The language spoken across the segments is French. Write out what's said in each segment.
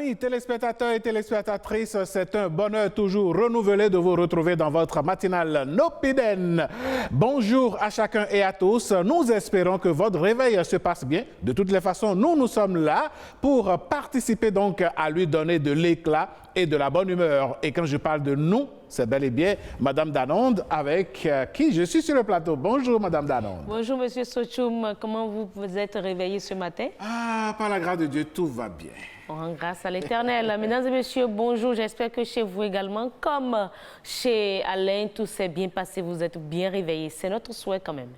Amis téléspectateurs et téléspectatrices, c'est un bonheur toujours renouvelé de vous retrouver dans votre matinale Nopiden. Bonjour à chacun et à tous. Nous espérons que votre réveil se passe bien. De toutes les façons, nous sommes là pour participer donc à lui donner de l'éclat et de la bonne humeur. Et quand je parle de nous, c'est bel et bien Madame Danonde avec qui je suis sur le plateau. Bonjour Madame Danonde. Bonjour Monsieur Sochoum, comment vous êtes réveillé ce matin? Ah, par la grâce de Dieu, tout va bien. On rend grâce à l'Éternel. Mesdames et messieurs, bonjour. J'espère que chez vous également, comme chez Alain, tout s'est bien passé. Vous êtes bien réveillés. C'est notre souhait quand même.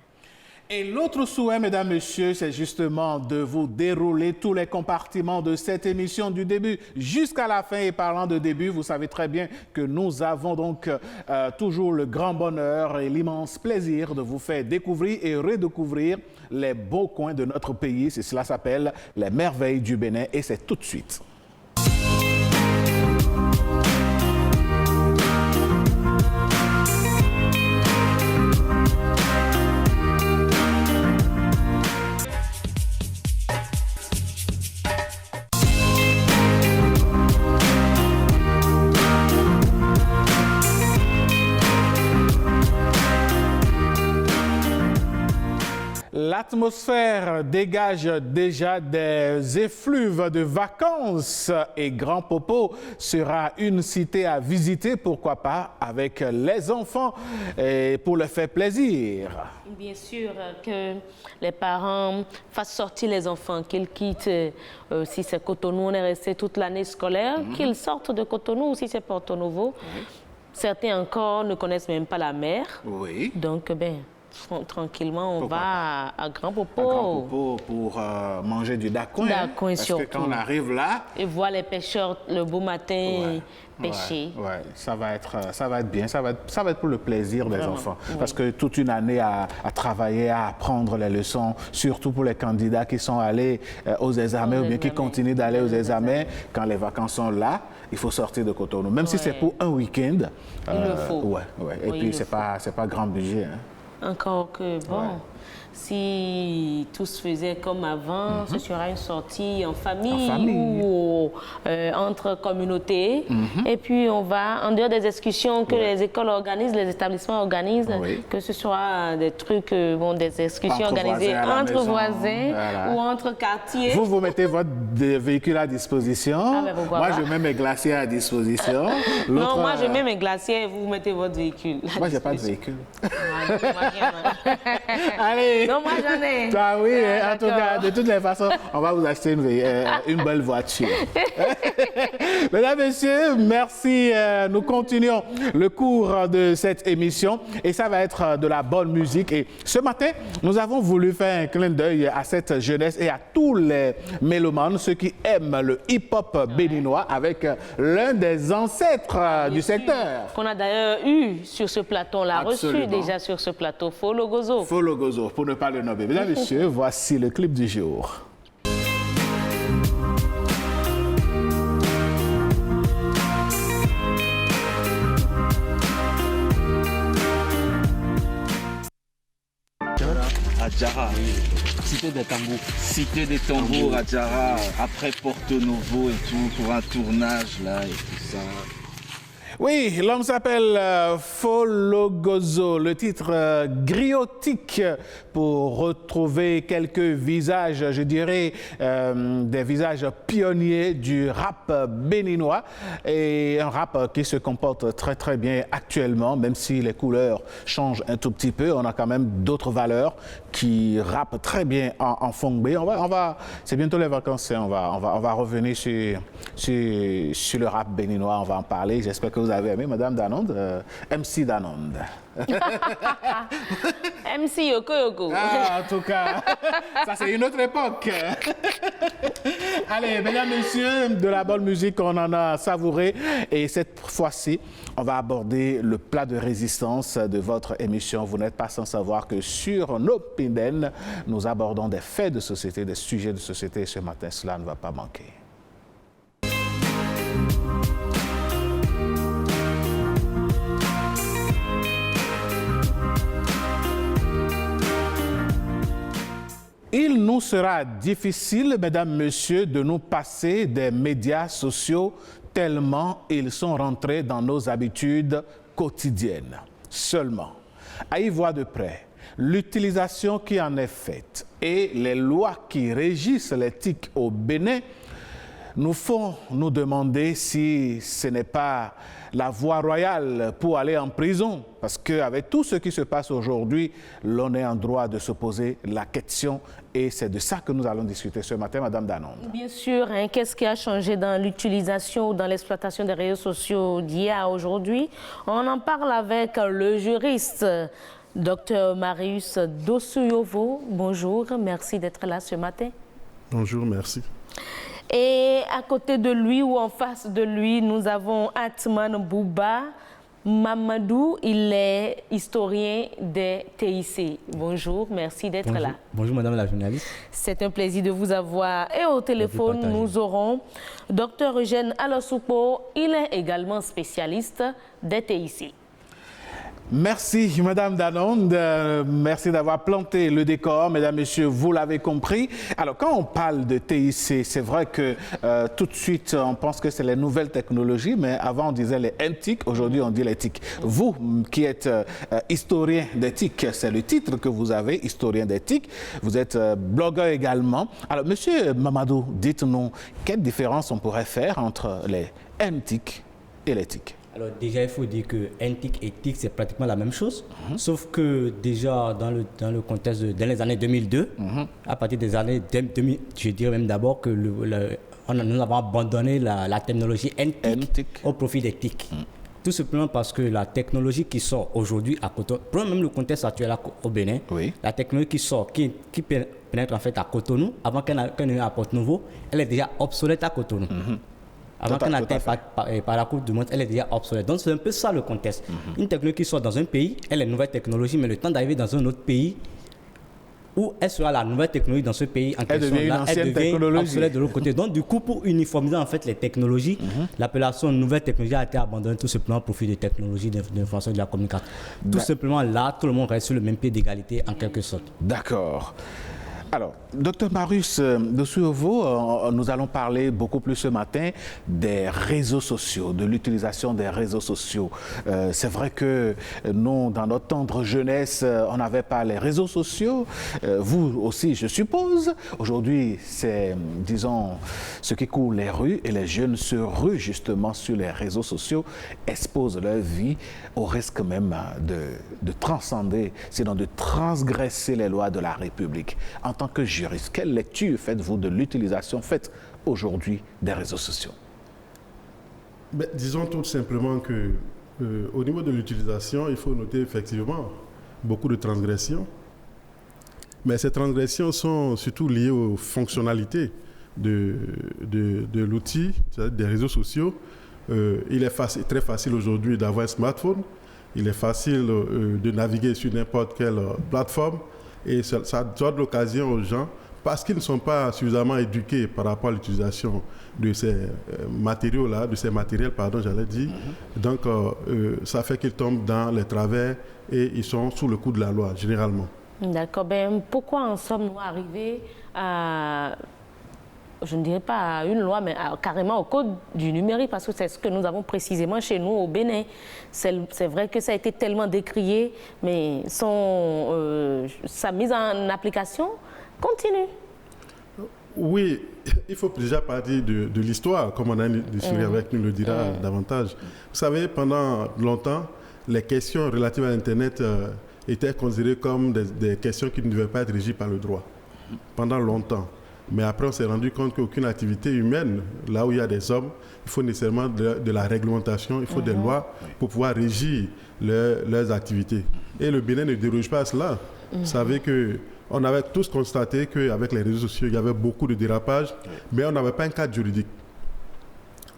Et l'autre souhait, mesdames, messieurs, c'est justement de vous dérouler tous les compartiments de cette émission du début jusqu'à la fin. Et parlant de début, vous savez très bien que nous avons donc toujours le grand bonheur et l'immense plaisir de vous faire découvrir et redécouvrir les beaux coins de notre pays. Cela s'appelle les merveilles du Bénin et c'est tout de suite. L'atmosphère dégage déjà des effluves de vacances et Grand Popo sera une cité à visiter, pourquoi pas, avec les enfants et pour leur faire plaisir. Bien sûr que les parents fassent sortir les enfants, qu'ils quittent, si c'est Cotonou, on est resté toute l'année scolaire, qu'ils sortent de Cotonou, si c'est Porto Novo. Certains encore ne connaissent même pas la mer. Oui. Donc, tranquillement, on va à Grand Popo. À Grand Popo pour manger du daccoin. Daccoin parce surtout. que quand on arrive là... Et voir les pêcheurs le beau matin pêcher. Ouais, ça va être bien. Ça va être pour le plaisir des enfants. Oui. Parce que toute une année à travailler, à apprendre les leçons, surtout pour les candidats qui sont allés aux examens ou bien qui continuent d'aller aux examens, quand les vacances sont là, il faut sortir de Cotonou. Même si c'est pour un week-end. Il le faut. Ouais. Et puis, c'est pas grand budget. Hein. Encore que, si tout se faisait comme avant, ce sera une sortie en famille. Ou entre communautés. Et puis, on va, en dehors des excursions que les écoles organisent, les établissements organisent, que ce soit des trucs, des excursions organisées entre voisins ou entre quartiers. Vous mettez votre véhicule à disposition. Moi, je mets mes glaciers à disposition. Non, moi, je mets mes glaciers et vous mettez votre véhicule. Moi, j'ai pas de véhicule. Allez. Non, moi j'en ai. Ah oui, en tout cas, de toutes les façons, on va vous acheter une belle voiture. Mesdames, Messieurs, merci. Nous continuons le cours de cette émission et ça va être de la bonne musique. Et ce matin, nous avons voulu faire un clin d'œil à cette jeunesse et à tous les mélomanes, ceux qui aiment le hip-hop béninois avec l'un des ancêtres du secteur. Qu'on a d'ailleurs eu sur ce plateau, on l'a reçu déjà sur ce plateau, Folo Gozo. Folo Gozo, pour ne pas le nommer. Mesdames et messieurs, voici le clip du jour. Adjara, Cité des Tambours. Cité des Tambours, Adjara, après Porto Novo et tout, pour un tournage là et tout ça. Oui, l'homme s'appelle Folo Gozo, le titre griotique pour retrouver quelques visages, je dirais, des visages pionniers du rap béninois et un rap qui se comporte très très bien actuellement, même si les couleurs changent un tout petit peu, on a quand même d'autres valeurs qui rappent très bien en fongbe. C'est bientôt les vacances, hein, on va revenir sur le rap béninois, on va en parler. J'espère que vous avez aimé, Madame Danonde, MC Danonde. MC Yoko Yoko. Ah, en tout cas, ça c'est une autre époque. Allez, mesdames, messieurs, de la bonne musique, on en a savouré. Et cette fois-ci, on va aborder le plat de résistance de votre émission. Vous n'êtes pas sans savoir que sur Nopiden, nous abordons des faits de société, des sujets de société. Et ce matin, cela ne va pas manquer. Il nous sera difficile, mesdames, messieurs, de nous passer des médias sociaux tellement ils sont rentrés dans nos habitudes quotidiennes. Seulement, à y voir de près, l'utilisation qui en est faite et les lois qui régissent l'éthique au Bénin nous font nous demander si ce n'est pas la voie royale pour aller en prison. Parce qu'avec tout ce qui se passe aujourd'hui, l'on est en droit de se poser la question et c'est de ça que nous allons discuter ce matin, Madame Danonde. Bien sûr, hein, qu'est-ce qui a changé dans l'utilisation ou dans l'exploitation des réseaux sociaux d'hier à aujourd'hui? On en parle avec le juriste Dr Marius Dosuyovo. Bonjour, merci d'être là ce matin. Bonjour, merci. Et à côté de lui ou en face de lui, nous avons Atman Bouba Mamadou. Il est historien des TIC. Bonjour, merci d'être là. Bonjour, madame la journaliste. C'est un plaisir de vous avoir. Et au téléphone, nous aurons Dr Eugène Alosoupo. Il est également spécialiste des TIC. Merci, Madame Danonde. Merci d'avoir planté le décor. Mesdames, Messieurs, vous l'avez compris. Alors, quand on parle de TIC, c'est vrai que tout de suite, on pense que c'est les nouvelles technologies, mais avant, on disait les NTIC. Aujourd'hui, on dit l'éthique. Vous, qui êtes historien d'éthique, c'est le titre que vous avez, historien d'éthique. Vous êtes blogueur également. Alors, Monsieur Mamadou, dites-nous, quelle différence on pourrait faire entre les NTIC et l'éthique? Alors déjà, il faut dire que NTIC et éthique, c'est pratiquement la même chose, sauf que déjà dans le contexte dans les années 2002, à partir des années 2000, je dirais même d'abord que nous avons abandonné la technologie NTIC au profit d'éthique. Tout simplement parce que la technologie qui sort aujourd'hui à Cotonou, prenons même le contexte actuel au Bénin, la technologie qui sort, qui pénètre en fait à Cotonou, avant qu'elle n'ait à Porto-Novo, elle est déjà obsolète à Cotonou. Avant qu'elle n'atteigne par la Coupe du Monde, elle est déjà obsolète. Donc c'est un peu ça le contexte. Une technologie qui sort dans un pays, elle est une nouvelle technologie, mais le temps d'arriver dans un autre pays, où elle sera la nouvelle technologie dans ce pays en question, elle devient obsolète de l'autre côté. Donc du coup, pour uniformiser en fait les technologies, l'appellation nouvelle technologie a été abandonnée tout simplement au profit des technologies d'information et de la communication. Tout simplement là, tout le monde reste sur le même pied d'égalité en quelque sorte. D'accord. Alors, Dr Marius Dosuyovo, nous allons parler beaucoup plus ce matin des réseaux sociaux, de l'utilisation des réseaux sociaux. C'est vrai que nous, dans notre tendre jeunesse, on n'avait pas les réseaux sociaux. Vous aussi, je suppose. Aujourd'hui, c'est, disons, ce qui court les rues et les jeunes se ruent justement sur les réseaux sociaux, exposent leur vie au risque même de transcender, sinon de transgresser les lois de la République. En tant que juriste, quelle lecture faites-vous de l'utilisation faite aujourd'hui des réseaux sociaux? Disons tout simplement que au niveau de l'utilisation, il faut noter effectivement beaucoup de transgressions. Mais ces transgressions sont surtout liées aux fonctionnalités de l'outil, c'est-à-dire des réseaux sociaux. Il est très facile aujourd'hui d'avoir un smartphone. Il est facile de naviguer sur n'importe quelle plateforme. Et ça donne l'occasion aux gens, parce qu'ils ne sont pas suffisamment éduqués par rapport à l'utilisation de ces matériaux-là, de ces matériels, pardon, j'allais dire. Donc, ça fait qu'ils tombent dans les travers et ils sont sous le coup de la loi, généralement. D'accord. Ben, pourquoi en sommes-nous arrivés à, je ne dirais pas à une loi, mais carrément au code du numérique, parce que c'est ce que nous avons précisément chez nous au Bénin. C'est vrai que ça a été tellement décrié, mais sa mise en application continue. Oui, il faut déjà parler de l'histoire, comme on a une discussion avec nous le dira davantage. Vous savez, pendant longtemps, les questions relatives à Internet étaient considérées comme des questions qui ne devaient pas être régies par le droit. Pendant longtemps. Mais après, on s'est rendu compte qu'aucune activité humaine, là où il y a des hommes, il faut nécessairement de la réglementation, il faut des lois pour pouvoir régir leurs activités. Et le Bénin ne déroge pas à cela. Vous savez qu'on avait tous constaté qu'avec les réseaux sociaux, il y avait beaucoup de dérapages, mais on n'avait pas un cadre juridique.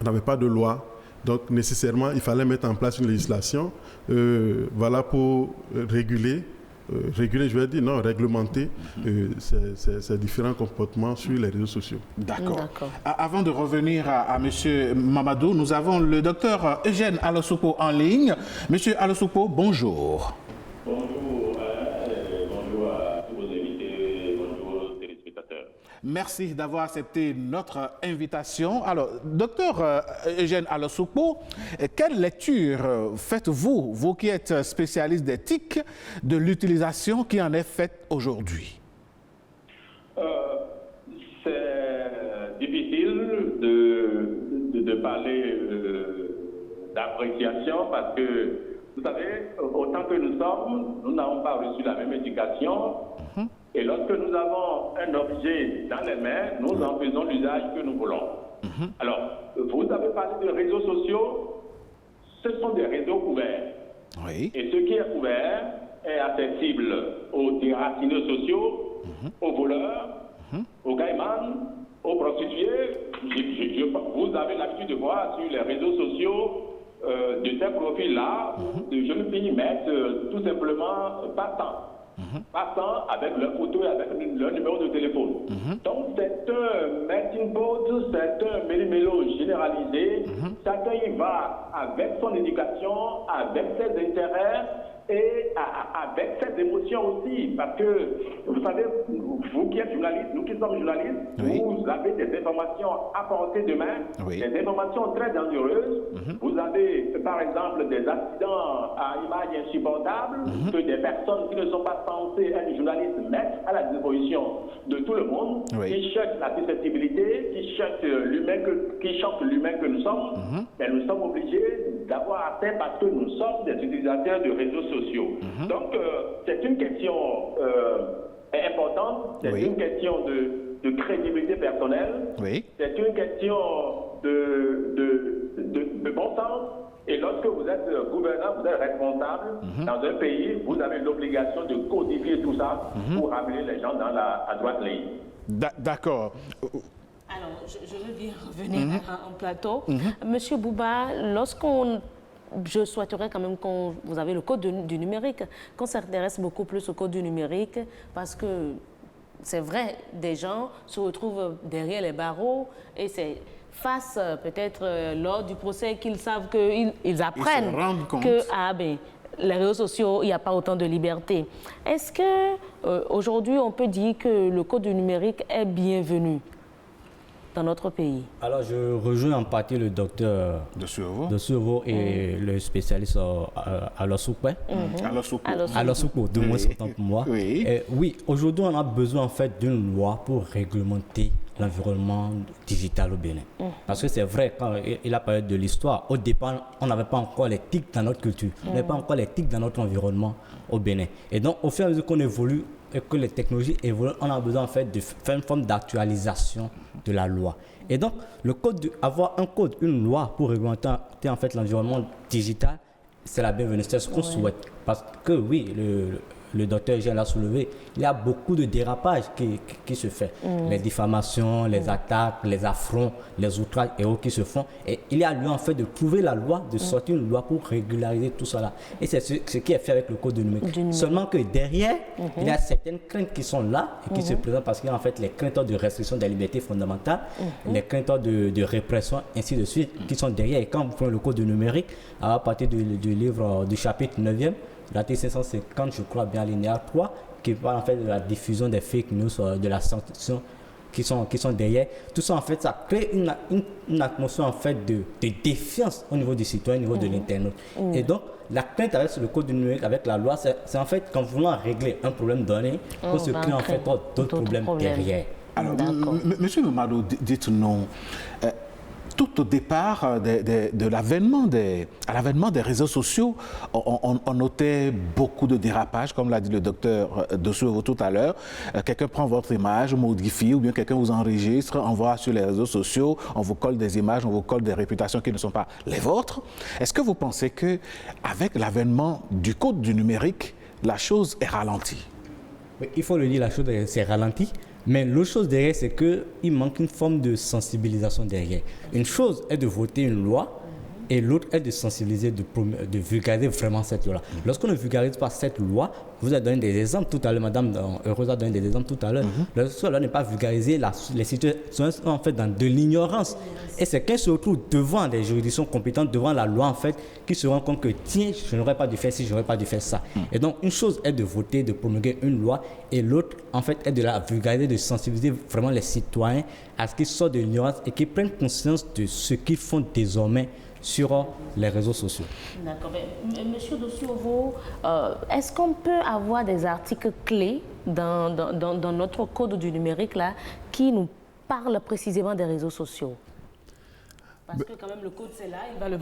On n'avait pas de loi. Donc, nécessairement, il fallait mettre en place une législation pour réguler, je vais dire, non, réglementer ces différents comportements sur les réseaux sociaux. D'accord. Avant de revenir à M. Mamadou, nous avons le docteur Eugène Alosoupo en ligne. Monsieur Alosoupo, bonjour. Bonjour à tous vos invités, bonjour aux Merci d'avoir accepté notre invitation. Alors, docteur Eugène Alosoukpo, quelle lecture faites-vous, vous qui êtes spécialiste d'éthique, de l'utilisation qui en est faite aujourd'hui? C'est difficile de parler d'appréciation parce que, vous savez, autant que nous sommes, nous n'avons pas reçu la même éducation. Et lorsque nous avons un objet dans les mains, nous en faisons l'usage que nous voulons. Alors, vous avez parlé de réseaux sociaux, ce sont des réseaux couverts. Oui. Et ce qui est couvert est accessible aux déracineux sociaux, aux voleurs, aux gaïmans, aux prostituées. Vous avez l'habitude de voir sur les réseaux sociaux de ces profils-là, de jeunes filles mettent tout simplement passant avec leur photo et avec leur numéro de téléphone. Donc c'est un melting pot, c'est un méli-mélo généralisé. Chacun y va avec son éducation, avec ses intérêts et avec ses émotions aussi. Parce que, vous savez, vous qui êtes journaliste, nous qui sommes journalistes, vous avez des informations à portée de main, des informations très dangereuses. Vous avez, par exemple, des accidents à image insupportable que des personnes qui ne sont pas censées être journalistes mettent à la disposition de tout le monde, qui cherchent la susceptibilité, qui cherchent l'humain que nous sommes. Mais nous sommes obligés d'avoir atteint parce que nous sommes des utilisateurs de réseaux sociaux. Donc, c'est une question importante, c'est une question de crédibilité personnelle, c'est une question de bon sens. Et lorsque vous êtes gouvernant, vous êtes responsable dans un pays, vous avez l'obligation de codifier tout ça pour ramener les gens dans la droite ligne. D'accord. Alors, je veux bien revenir en plateau. Monsieur Bouba, je souhaiterais quand même qu'on vous avez le code du numérique, qu'on s'intéresse beaucoup plus au code du numérique, parce que c'est vrai, des gens se retrouvent derrière les barreaux et c'est face peut-être lors du procès qu'ils savent qu'ils apprennent que les réseaux sociaux, il n'y a pas autant de liberté. Est-ce que aujourd'hui on peut dire que le code du numérique est bienvenu dans notre pays? Alors, je rejoins en partie le docteur de Survaux et le spécialiste Alosoukpo. Alosoukpo, de moins autant pour moi. Oui, aujourd'hui, on a besoin en fait d'une loi pour réglementer l'environnement digital au Bénin. Parce que c'est vrai, quand il a parlé de l'histoire, au départ, on n'avait pas encore les TIC dans notre culture, on n'avait pas encore les TIC dans notre environnement au Bénin. Et donc, au fur et à mesure qu'on évolue, et que les technologies évoluent, on a besoin en fait de faire une forme d'actualisation de la loi. Et donc, avoir un code, une loi pour réglementer en fait l'environnement digital, c'est la bienvenue, c'est ce qu'on souhaite. Parce que oui, le docteur Eugène l'a soulevé, il y a beaucoup de dérapages qui se font. Les diffamations, les attaques, les affronts, les outrages et autres qui se font. Et il y a lieu en fait de trouver la loi, de sortir une loi pour régulariser tout cela. Et c'est ce qui est fait avec le code du numérique. Seulement que derrière, il y a certaines craintes qui sont là et qui se présentent parce qu'il y a en fait les craintes de restriction des libertés fondamentales, les craintes de répression, ainsi de suite, qui sont derrière. Et quand vous prenez le code du numérique, à partir du livre du chapitre 9e, l'article 550, je crois bien, alinéa 3, qui parle en fait de la diffusion des fake news, de la sanction qui sont derrière. Tout ça, en fait, ça crée une atmosphère en fait de défiance au niveau des citoyens, au niveau de l'Internet. Et donc, la crainte avec le code du numérique, avec la loi, c'est en fait qu'en voulant régler un problème donné, on se crée en fait d'autres problèmes derrière. Alors, Monsieur Mamadou, dites-nous, tout au départ de l'avènement des réseaux sociaux, on notait beaucoup de dérapages, comme l'a dit le docteur de Survaux tout à l'heure. Quelqu'un prend votre image, modifie, ou bien quelqu'un vous enregistre, envoie sur les réseaux sociaux, on vous colle des images, on vous colle des réputations qui ne sont pas les vôtres. Est-ce que vous pensez qu'avec l'avènement du code du numérique, la chose est ralentie? Oui, il faut le dire, la chose s'est ralentie. Mais l'autre chose derrière, c'est qu'il manque une forme de sensibilisation derrière. Une chose est de voter une loi, et l'autre est de sensibiliser, de vulgariser vraiment cette loi-là. Lorsqu'on ne vulgarise pas cette loi, vous avez donné des exemples tout à l'heure, Madame Heureuse a donné des exemples tout à l'heure. Lorsque la loi n'est pas vulgarisée, les situations sont en fait dans de l'ignorance. Et c'est quand ils se retrouvent devant des juridictions compétentes, devant la loi en fait, qu'ils se rendent compte que tiens, je n'aurais pas dû faire ci, je n'aurais pas dû faire ça. Et donc une chose est de voter, de promulguer une loi, et l'autre en fait est de la vulgariser, de sensibiliser vraiment les citoyens à ce qu'ils sortent de l'ignorance et qu'ils prennent conscience de ce qu'ils font désormais sur les réseaux sociaux. D'accord. Monsieur Dossiovo, est-ce qu'on peut avoir des articles clés dans notre code du numérique là, qui nous parlent précisément des réseaux sociaux? Parce que quand même le code c'est là,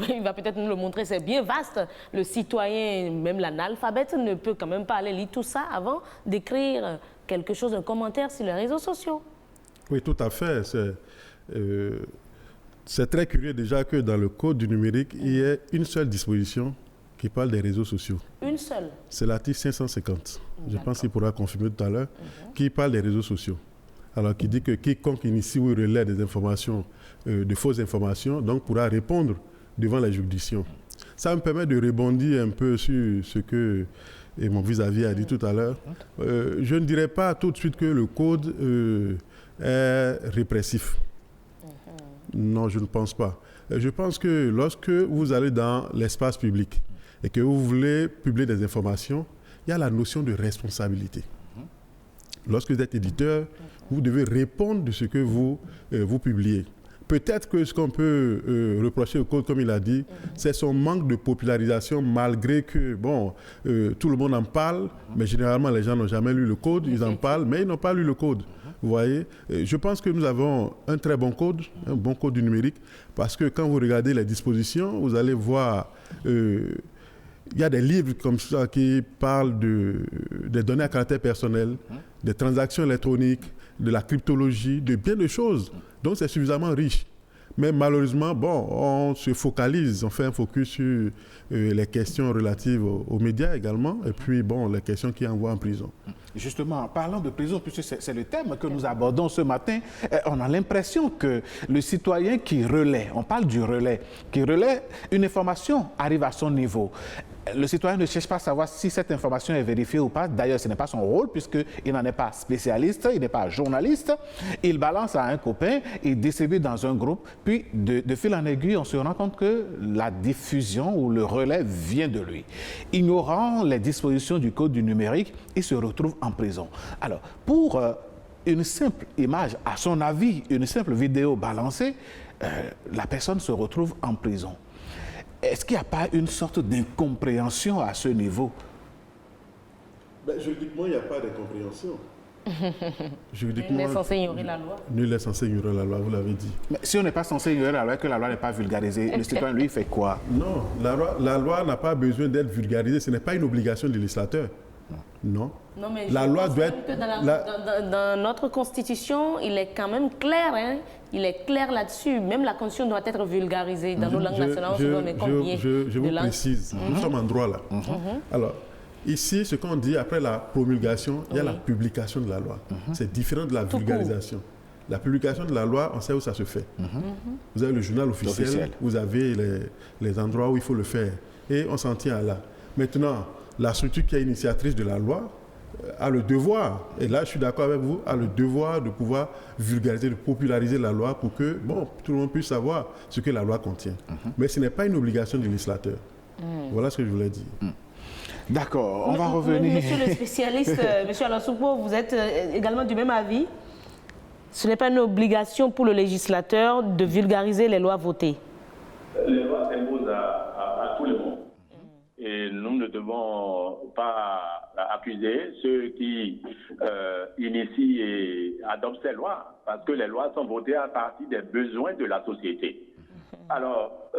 il va peut-être nous le montrer, c'est bien vaste. Le citoyen, même l'analphabète, ne peut quand même pas aller lire tout ça avant d'écrire quelque chose, un commentaire sur les réseaux sociaux. Oui, tout à fait. C'est très curieux déjà que dans le code du numérique, il y ait une seule disposition qui parle des réseaux sociaux. Une seule? C'est l'article 550. Je pense qu'il pourra confirmer tout à l'heure, qui parle des réseaux sociaux. Alors, qui dit que quiconque initie ou relaie des informations, de fausses informations, donc pourra répondre devant la juridiction. Ça me permet de rebondir un peu sur ce que mon vis-à-vis a dit tout à l'heure. Je ne dirais pas tout de suite que le code est répressif. Non, je ne pense pas. Je pense que lorsque vous allez dans l'espace public et que vous voulez publier des informations, il y a la notion de responsabilité. Lorsque vous êtes éditeur, vous devez répondre de ce que vous publiez. Peut-être que ce qu'on peut reprocher au code, comme il a dit, c'est son manque de popularisation, malgré que, tout le monde en parle, mais généralement, les gens n'ont jamais lu le code, ils en parlent, mais ils n'ont pas lu le code. Vous voyez, je pense que nous avons un très bon code, un bon code du numérique, parce que quand vous regardez les dispositions, vous allez voir, il y a des livres comme ça qui parlent des données à caractère personnel, des transactions électroniques, de la cryptologie, de bien de choses. Donc c'est suffisamment riche. Mais malheureusement, on se focalise, on fait un focus sur les questions relatives aux médias également, et puis les questions qui envoient en prison. Justement, en parlant de prison, puisque c'est le thème que nous abordons ce matin, on a l'impression que le citoyen qui relaie, on parle du relais, qui relaie une information arrive à son niveau. Le citoyen ne cherche pas à savoir si cette information est vérifiée ou pas. D'ailleurs, ce n'est pas son rôle puisqu'il n'en est pas spécialiste, il n'est pas journaliste. Il balance à un copain, il distribue dans un groupe. Puis, de fil en aiguille, on se rend compte que la diffusion ou le relais vient de lui. Ignorant les dispositions du code du numérique, il se retrouve en prison. Alors, pour une simple image, à son avis, une simple vidéo balancée, la personne se retrouve en prison. Est-ce qu'il n'y a pas une sorte d'incompréhension à ce niveau? Juridiquement, il n'y a pas d'incompréhension. Nul n'est censé ignorer la loi. Nul n'est censé ignorer la loi, vous l'avez dit. Mais si on n'est pas censé ignorer la loi et que la loi n'est pas vulgarisée, le citoyen, lui, fait quoi? Non, la loi n'a pas besoin d'être vulgarisée. Ce n'est pas une obligation du législateur. Non. Non, mais la loi doit être... Dans notre Constitution, il est quand même clair, hein? Il est clair là-dessus. Même la Constitution doit être vulgarisée dans nos langues nationales. Je vous précise, nous sommes en droit là. Alors, ici, ce qu'on dit, après la promulgation, il y a la publication de la loi. C'est différent de la vulgarisation. La publication de la loi, on sait où ça se fait. Vous avez le journal officiel, vous avez les endroits où il faut le faire. Et on s'en tient à là. Maintenant, la structure qui est initiatrice de la loi a le devoir, et là je suis d'accord avec vous, a le devoir de pouvoir vulgariser, de populariser la loi pour que tout le monde puisse savoir ce que la loi contient. Mais ce n'est pas une obligation du législateur. Voilà ce que je voulais dire. D'accord, on va revenir. Monsieur le spécialiste, monsieur Alassoupo, vous êtes également du même avis? Ce n'est pas une obligation pour le législateur de vulgariser les lois votées? Les lois s'imposent à tout le monde. Et nous ne devons pas accuser ceux qui initient et adoptent ces lois, parce que les lois sont votées à partir des besoins de la société. Alors,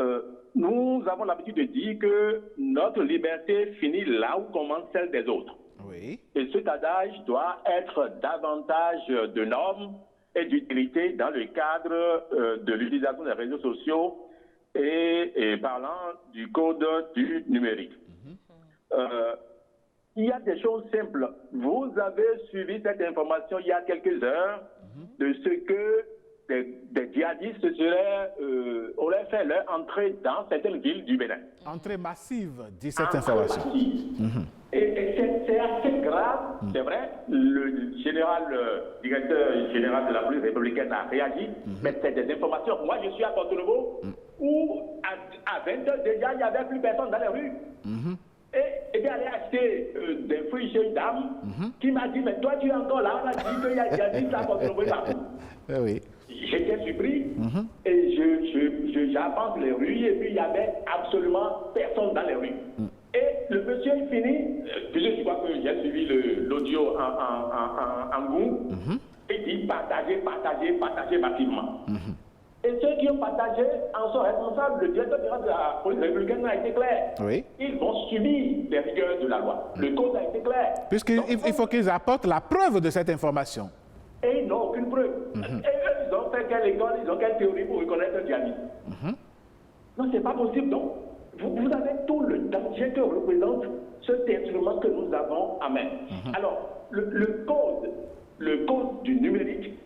nous avons l'habitude de dire que notre liberté finit là où commence celle des autres. Oui. Et cet adage doit être davantage de normes et d'utilité dans le cadre de l'utilisation des réseaux sociaux et parlant du code du numérique. Il y a des choses simples. Vous avez suivi cette information il y a quelques heures de ce que des djihadistes auraient fait leur entrée dans certaines villes du Bénin. Entrée massive, dit cette information. Et c'est assez grave, c'est vrai. Le directeur général de la police républicaine a réagi, mais c'est des informations. Moi, je suis à Porto Novo où à 20h déjà, il n'y avait plus personne dans les rues. Et bien, aller acheter des fruits chez une dame qui m'a dit, mais toi, tu es encore là. On a dit qu'il y a dit ça à Porto Novo partout. Oui. J'étais surpris et j'avance les rues et puis il n'y avait absolument personne dans les rues. Et le monsieur il finit, puisque je crois que j'ai suivi l'audio en goût, il dit partagez massivement. Et ceux qui ont partagé en sont responsables. Le directeur général de la police républicaine a été clair. Oui. Ils vont subir les rigueurs de la loi. Le code a été clair. Puisqu'il faut qu'ils apportent la preuve de cette information. Et ils n'ont aucune preuve. Et eux, ils ont fait quelle école, ils ont quelle théorie pour reconnaître un djihadiste. Non, c'est pas possible. Donc, vous avez tout le danger que représente cet instrument que nous avons en main. Alors, le code du numérique,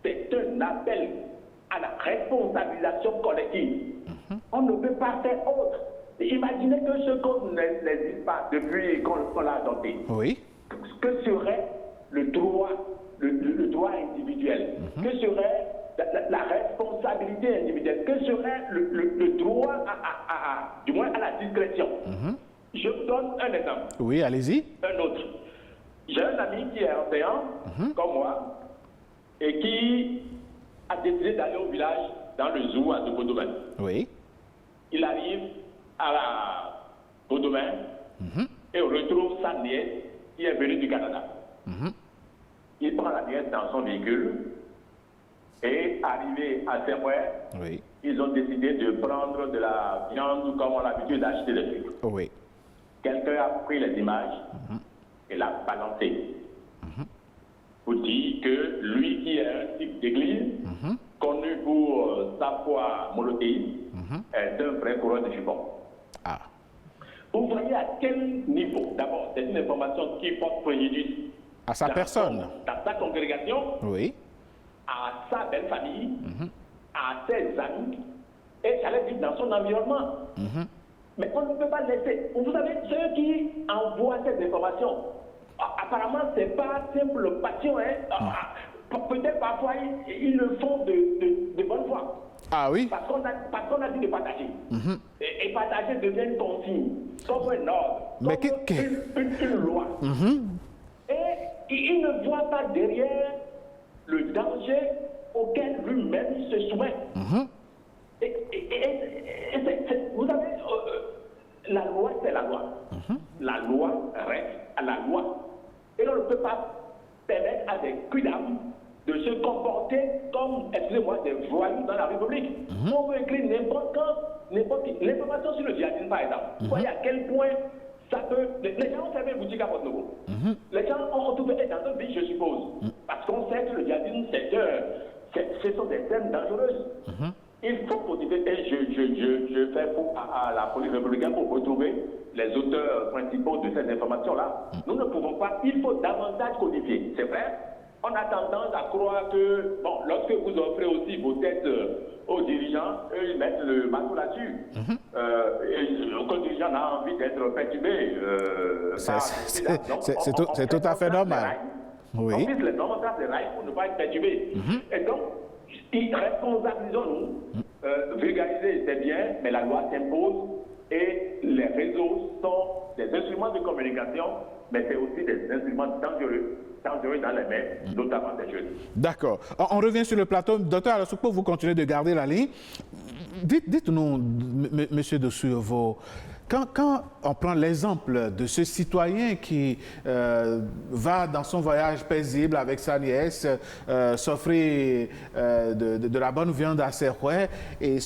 c'est un appel à la responsabilisation collective. On ne peut pas faire autre. Imaginez que ce code n'existe pas depuis qu'on l'a adopté. Oui. Que serait le droit individuel? Que serait la responsabilité individuelle? Que serait le droit du moins à la discrétion? Je vous donne un exemple. Oui, allez-y. Un autre. J'ai un ami qui est enseignant, comme moi, et qui a décidé d'aller au village, dans le zoo à Bodomain. Oui. Il arrive à Bodomain et retrouve sa nièce qui est venue du Canada. Il prend la nièce dans son véhicule et arrivé à Saint-Ouen, ils ont décidé de prendre de la viande comme on a l'habitude d'acheter des trucs. Oui. Quelqu'un a pris les images et l'a balancé. Pour dire que lui qui est un type d'église, connu pour sa foi monothéiste, est un vrai coureur de jupon. Vous voyez à quel niveau? D'abord, c'est une information qui porte préjudice à sa personne, dans sa congrégation, à sa belle famille, à ses amis, et j'allais dire dans son environnement. Mais on ne peut pas laisser. Vous savez, ceux qui envoient ces informations, apparemment, ce n'est pas simple passion. Peut-être parfois, ils le font de bonne foi. Ah oui? Parce qu'on a dit de partager. Et partager devient une consigne, comme un ordre, comme une loi. Et il ne voit pas derrière le danger auquel lui-même se soumet. Vous savez, la loi, c'est la loi. La loi reste à la loi. Et on ne peut pas permettre à des cuidams de se comporter comme, excusez-moi, des voyous dans la République. On peut écrire n'importe qui. L'information sur le djihadisme, par exemple. Vous voyez à quel point ça peut... Les gens ont fermé une boutique à Porto Novo. Les gens ont trouvé dans un pays, je suppose. Parce qu'on sait que le djihadisme, ce sont des scènes dangereuses. Il faut motiver, et je fais à la police républicaine pour retrouver les auteurs principaux de ces informations-là. Nous ne pouvons pas, il faut davantage codifier. C'est vrai, on a tendance à croire que, bon, lorsque vous offrez aussi vos têtes aux dirigeants, eux, ils mettent le marteau là-dessus. Aucun dirigeant n'a envie d'être perturbé. C'est tout à fait normal. Oui. En plus, les normes tracent les rails pour ne pas être perturbés. Et donc, responsabilisons-nous. Vulgariser, c'est bien, mais la loi s'impose et les réseaux sont des instruments de communication, mais c'est aussi des instruments dangereux dans les mains, notamment des jeunes. D'accord. On revient sur le plateau. Docteur Alassoukpo, vous continuez de garder la ligne. Dites-nous, monsieur de Suevo, quand on prend l'exemple de ce citoyen qui va dans son voyage paisible avec sa nièce, s'offrir de la bonne viande à ses rouets, et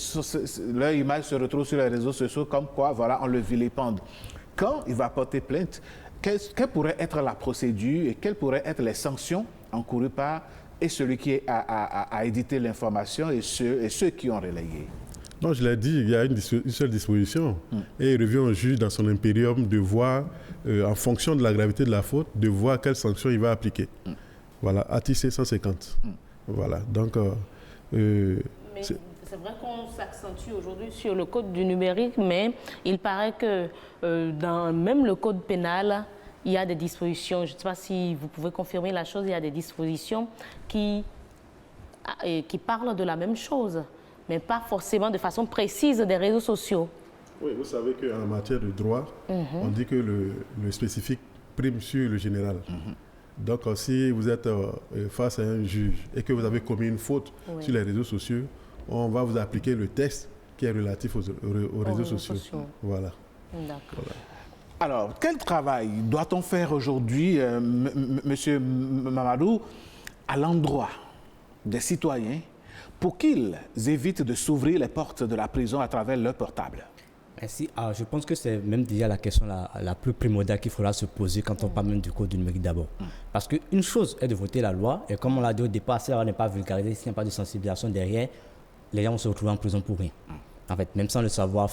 leur image se retrouve sur les réseaux sociaux comme quoi, voilà, on le vilipende. Quand il va porter plainte, quelle pourrait être la procédure et quelles pourraient être les sanctions encourues par celui qui a édité l'information et ceux qui ont relayé? Non, je l'ai dit, il y a une seule disposition. Et il revient au juge dans son impérium de voir, en fonction de la gravité de la faute, de voir quelle sanction il va appliquer. Voilà, article 150. Voilà, donc C'est vrai qu'on s'accentue aujourd'hui sur le code du numérique, mais il paraît que dans même le code pénal, il y a des dispositions, je ne sais pas si vous pouvez confirmer la chose, il y a des dispositions qui parlent de la même chose, mais pas forcément de façon précise des réseaux sociaux. Oui, vous savez qu'en matière de droit, on dit que le spécifique prime sur le général. Donc, si vous êtes face à un juge et que vous avez commis une faute sur les réseaux sociaux, on va vous appliquer le texte qui est relatif aux réseaux sociaux. Voilà. D'accord. Alors, quel travail doit-on faire aujourd'hui, Monsieur Mamadou, à l'endroit des citoyens pour qu'ils évitent de s'ouvrir les portes de la prison à travers leur portable? Merci. Je pense que c'est même déjà la question la plus primordiale qu'il faudra se poser quand on parle même du code du numérique d'abord. Parce qu'une chose est de voter la loi, et comme on l'a dit au départ, si elle n'est pas vulgarisée, s'il n'y a pas de sensibilisation derrière, les gens vont se retrouver en prison pour rien. En fait, même sans le savoir,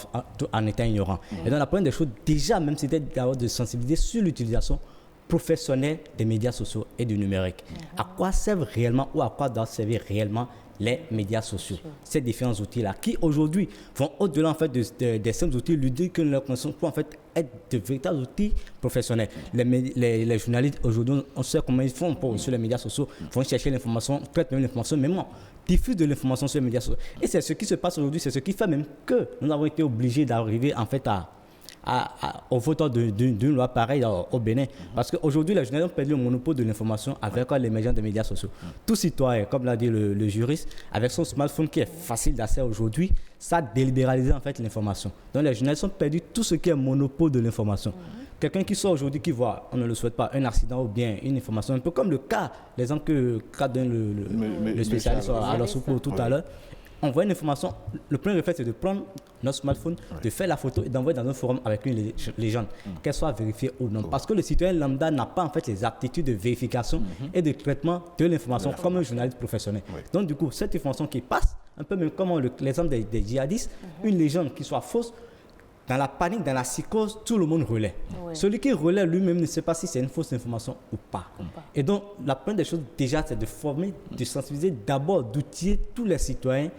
en étant ignorant. Et donc la première des choses, déjà, même c'était d'avoir de sensibiliser sur l'utilisation professionnelle des médias sociaux et du numérique. À quoi servent réellement ou à quoi doivent servir réellement les médias sociaux, ces différents outils-là, qui aujourd'hui vont au-delà en fait des simples outils ludiques que nous leur connaissons pour en fait être de véritables outils professionnels. Les journalistes aujourd'hui, on sait comment ils font sur les médias sociaux, vont chercher l'information, traitent même l'information, mais moi, diffusent de l'information sur les médias sociaux. Et c'est ce qui se passe aujourd'hui, c'est ce qui fait même que nous avons été obligés d'arriver en fait au vote d'une loi pareille au Bénin. Parce qu'aujourd'hui, les journalistes ont perdu le monopole de l'information avec l'émergence des médias sociaux. Tout citoyen, comme l'a dit le juriste, avec son smartphone qui est facile d'accès aujourd'hui, ça a délibéralisé en fait l'information. Donc les journalistes ont perdu tout ce qui est monopole de l'information. Quelqu'un qui sort aujourd'hui, qui voit, on ne le souhaite pas, un accident ou bien une information, un peu comme le cas, l'exemple que donne le spécialiste à la soupe tout à l'heure, on voit une information, le premier réflexe c'est de prendre notre smartphone, de faire la photo et d'envoyer dans un forum avec une légende, qu'elle soit vérifiée ou non. Parce que le citoyen lambda n'a pas en fait les aptitudes de vérification et de traitement de l'information comme un journaliste professionnel. Donc du coup, cette information qui passe, un peu même comme l'exemple des djihadistes, une légende qui soit fausse, dans la panique, dans la psychose, tout le monde relaie. Celui qui relaie lui-même ne sait pas si c'est une fausse information ou pas. Et donc, la première des choses déjà, c'est de former, de sensibiliser d'abord, d'outiller tous les citoyens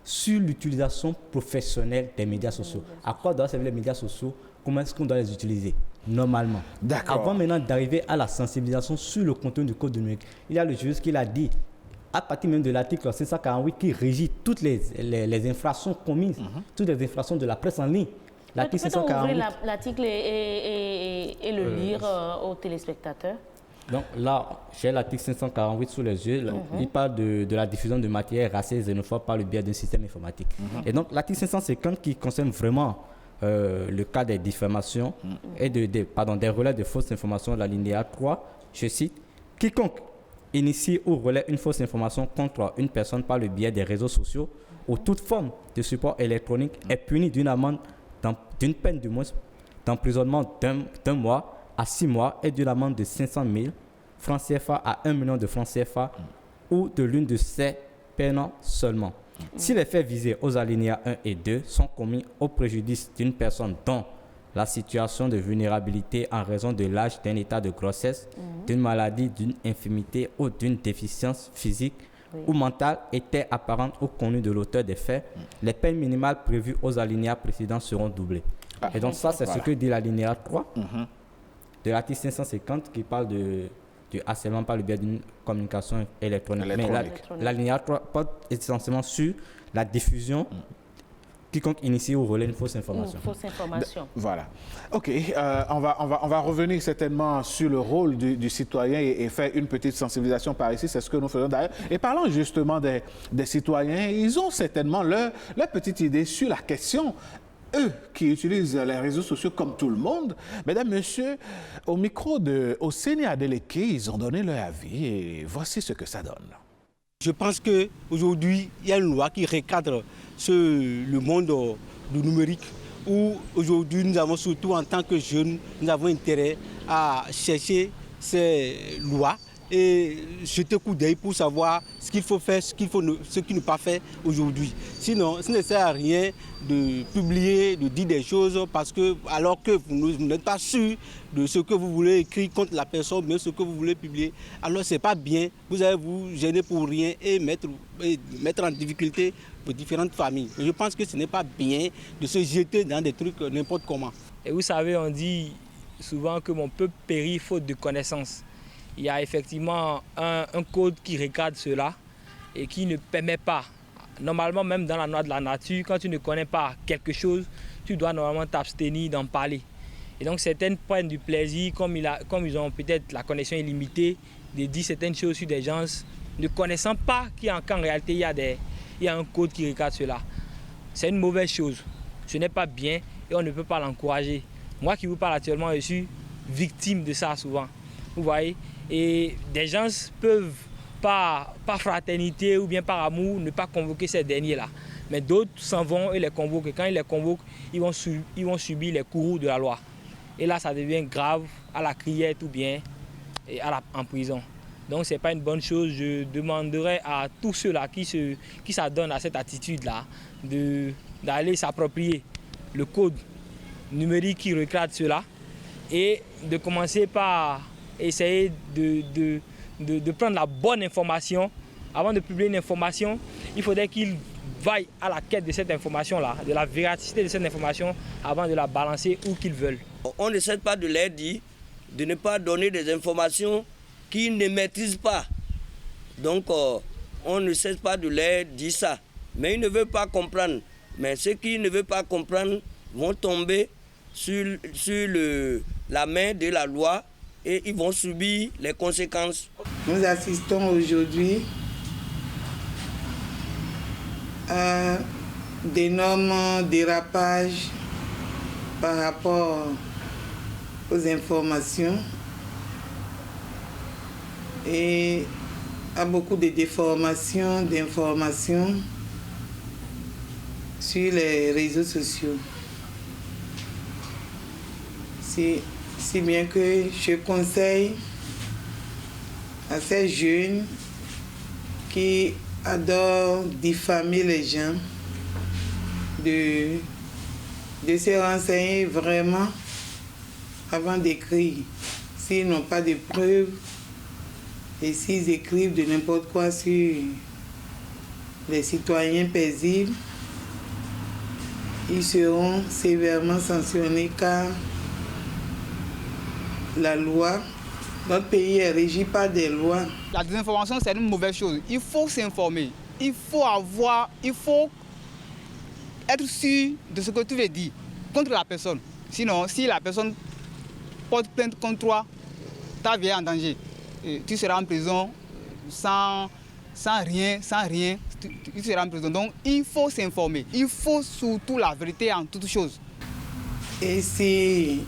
sur l'utilisation professionnelle des médias sociaux. À quoi doivent servir les médias sociaux? Comment est-ce qu'on doit les utiliser normalement? Avant maintenant d'arriver à la sensibilisation sur le contenu du code du numérique, il y a le juriste qui l'a dit, à partir même de l'article 748 qui régit toutes les infractions commises, toutes les infractions de la presse en ligne. Peut-on ouvrir l'article et le lire aux téléspectateurs? Donc là, j'ai l'article 548 sous les yeux. Il parle de la diffusion de matière raciale et xénophobe par le biais d'un système informatique. Et donc l'article 550 qui concerne vraiment le cas des diffamations et des relais de fausses informations, l'alinéa 3, je cite, « Quiconque initie ou relaie une fausse information contre une personne par le biais des réseaux sociaux ou toute forme de support électronique est puni d'une amende d'une peine de moins d'emprisonnement d'un mois à 6 mois et d'une amende de 500 000 francs CFA à 1 million de francs CFA ou de l'une de ces peines seulement. Si les faits visés aux alinéas 1 et 2 sont commis au préjudice d'une personne dont la situation de vulnérabilité en raison de l'âge, d'un état de grossesse, d'une maladie, d'une infirmité ou d'une déficience physique ou mentale était apparente ou connue de l'auteur des faits, les peines minimales prévues aux alinéas précédents seront doublées. Et donc ça, c'est ce que dit l'alinéa 3 de l'article 550 qui parle du harcèlement par le biais d'une communication électronique. Mais l'alinéa 3 porte essentiellement sur la diffusion quiconque initie ou relaie une fausse information. Fausse information. Voilà. OK. On va revenir certainement sur le rôle du citoyen et faire une petite sensibilisation par ici. C'est ce que nous faisons d'ailleurs. Et parlons justement des citoyens. Ils ont certainement leur petite idée sur la question. Eux qui utilisent les réseaux sociaux comme tout le monde, mesdames, messieurs, au micro de Oseni Adeleke, ils ont donné leur avis et voici ce que ça donne. Je pense qu'aujourd'hui, il y a une loi qui recadre le monde du numérique où aujourd'hui nous avons surtout en tant que jeunes, nous avons intérêt à chercher ces lois et jeter coup d'œil pour savoir ce qu'il faut faire, ce qu'il ne pas faire aujourd'hui. Sinon, ce ne sert à rien de publier, de dire des choses parce que, alors que vous n'êtes pas sûr de ce que vous voulez écrire contre la personne, mais ce que vous voulez publier, alors ce n'est pas bien. Vous allez vous gêner pour rien et mettre en difficulté vos différentes familles. Je pense que ce n'est pas bien de se jeter dans des trucs n'importe comment. Et vous savez, on dit souvent que mon peuple périt faute de connaissances. Il y a effectivement un code qui regarde cela et qui ne permet pas. Normalement, même dans la loi de la nature, quand tu ne connais pas quelque chose, tu dois normalement t'abstenir d'en parler. Et donc certaines prennent du plaisir, comme ils ont peut-être la connexion illimitée, de dire certaines choses sur des gens, ne connaissant pas qu'en réalité il y a un code qui regarde cela. C'est une mauvaise chose. Ce n'est pas bien et on ne peut pas l'encourager. Moi qui vous parle actuellement, je suis victime de ça souvent. Vous voyez? Et des gens peuvent, par fraternité ou bien par amour, ne pas convoquer ces derniers-là. Mais d'autres s'en vont et les convoquent. Et quand ils les convoquent, ils vont subir les courroux de la loi. Et là, ça devient grave à la criette ou bien en prison. Donc, ce n'est pas une bonne chose. Je demanderais à tous ceux-là qui s'adonnent à cette attitude-là d'aller s'approprier le code numérique qui recadre cela et de commencer par essayer de prendre la bonne information. Avant de publier une information, il faudrait qu'ils vaillent à la quête de cette information-là, de la véracité de cette information avant de la balancer où qu'ils veulent. On ne cesse pas de leur dire de ne pas donner des informations qu'ils ne maîtrisent pas. Donc, on ne cesse pas de leur dire ça. Mais ils ne veulent pas comprendre. Mais ceux qui ne veulent pas comprendre vont tomber sur la main de la loi et ils vont subir les conséquences. Nous assistons aujourd'hui à d'énormes dérapages par rapport aux informations et à beaucoup de déformations d'informations sur les réseaux sociaux. Si bien que je conseille à ces jeunes qui adorent diffamer les gens de se renseigner vraiment avant d'écrire. S'ils n'ont pas de preuves et s'ils écrivent de n'importe quoi sur les citoyens paisibles, ils seront sévèrement sanctionnés car la loi, notre pays est régi par des lois. La désinformation, c'est une mauvaise chose. Il faut s'informer. Il faut être sûr de ce que tu veux dire contre la personne. Sinon, si la personne porte plainte contre toi, ta vie est en danger. Et tu seras en prison sans rien. Tu seras en prison. Donc, il faut s'informer. Il faut surtout la vérité en toutes choses. Et si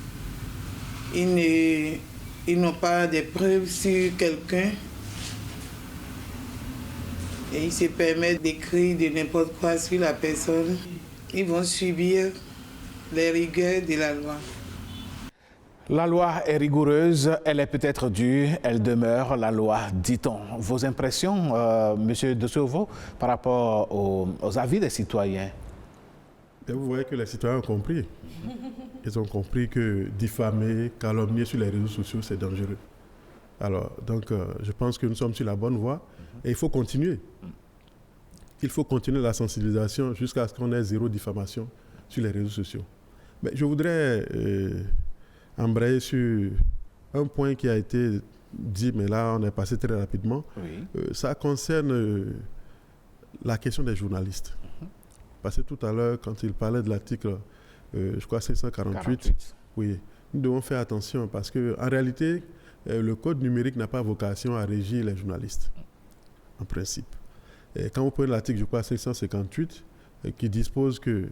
ils n'ont pas de preuves sur quelqu'un et ils se permettent d'écrire de n'importe quoi sur la personne, ils vont subir les rigueurs de la loi. La loi est rigoureuse, elle est peut-être dure, elle demeure la loi, dit-on. Vos impressions, Monsieur De Sauveau, par rapport aux avis des citoyens? Et vous voyez que les citoyens ont compris. Ils ont compris que diffamer, calomnier sur les réseaux sociaux, c'est dangereux. Alors, donc, je pense que nous sommes sur la bonne voie et il faut continuer. Il faut continuer la sensibilisation jusqu'à ce qu'on ait zéro diffamation sur les réseaux sociaux. Mais je voudrais embrayer sur un point qui a été dit, mais là, on est passé très rapidement. Oui. Ça concerne la question des journalistes. Parce que tout à l'heure, quand il parlait de l'article, je crois 548, oui, nous devons faire attention parce qu'en réalité, le code numérique n'a pas vocation à régir les journalistes, en principe. Et quand vous prenez l'article, je crois 558, qui dispose que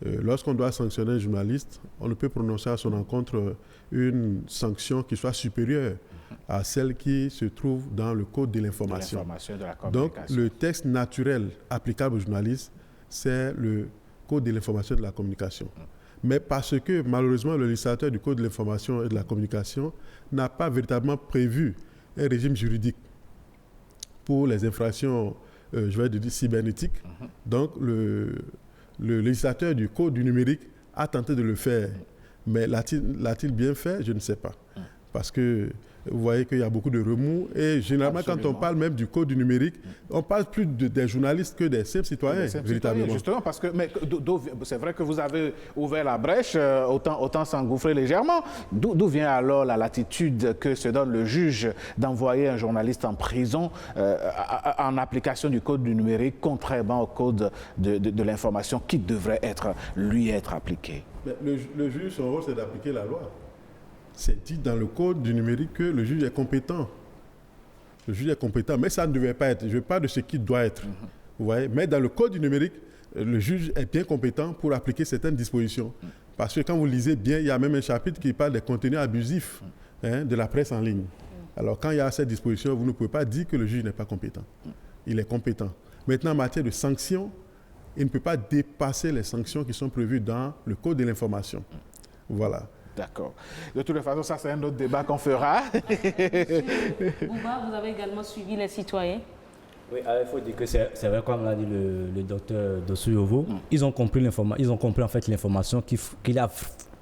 lorsqu'on doit sanctionner un journaliste, on ne peut prononcer à son encontre une sanction qui soit supérieure à celle qui se trouve dans le code de l'information. Donc, le texte naturel applicable aux journalistes, c'est le Code de l'information et de la communication. Mais parce que, malheureusement, le législateur du Code de l'information et de la communication n'a pas véritablement prévu un régime juridique pour les infractions, je vais dire, cybernétiques. Donc, le législateur du Code du numérique a tenté de le faire. Mais l'a-t-il bien fait? Je ne sais pas. Parce que vous voyez qu'il y a beaucoup de remous. Et généralement, quand on parle même du Code du numérique, on parle plus des journalistes que des simples citoyens, véritablement. Justement, parce que c'est vrai que vous avez ouvert la brèche, autant s'engouffrer légèrement. D'où vient alors la latitude que se donne le juge d'envoyer un journaliste en prison en application du Code du numérique, contrairement au Code de l'information qui devrait être appliqué? Le juge, son rôle, c'est d'appliquer la loi. C'est dit dans le Code du numérique que le juge est compétent. Le juge est compétent, mais ça ne devait pas être. Je parle de ce qui doit être. Vous voyez? Mais dans le Code du numérique, le juge est bien compétent pour appliquer certaines dispositions. Parce que quand vous lisez bien, il y a même un chapitre qui parle des contenus abusifs de la presse en ligne. Alors quand il y a cette disposition, vous ne pouvez pas dire que le juge n'est pas compétent. Il est compétent. Maintenant, en matière de sanctions, il ne peut pas dépasser les sanctions qui sont prévues dans le Code de l'information. Voilà. D'accord. De toute façon, ça, c'est un autre débat qu'on fera. Bouba, vous avez également suivi les citoyens? Oui, il faut dire que c'est vrai, comme l'a dit le docteur Dossou-Yovo, ils ont compris en fait l'information qu'il y a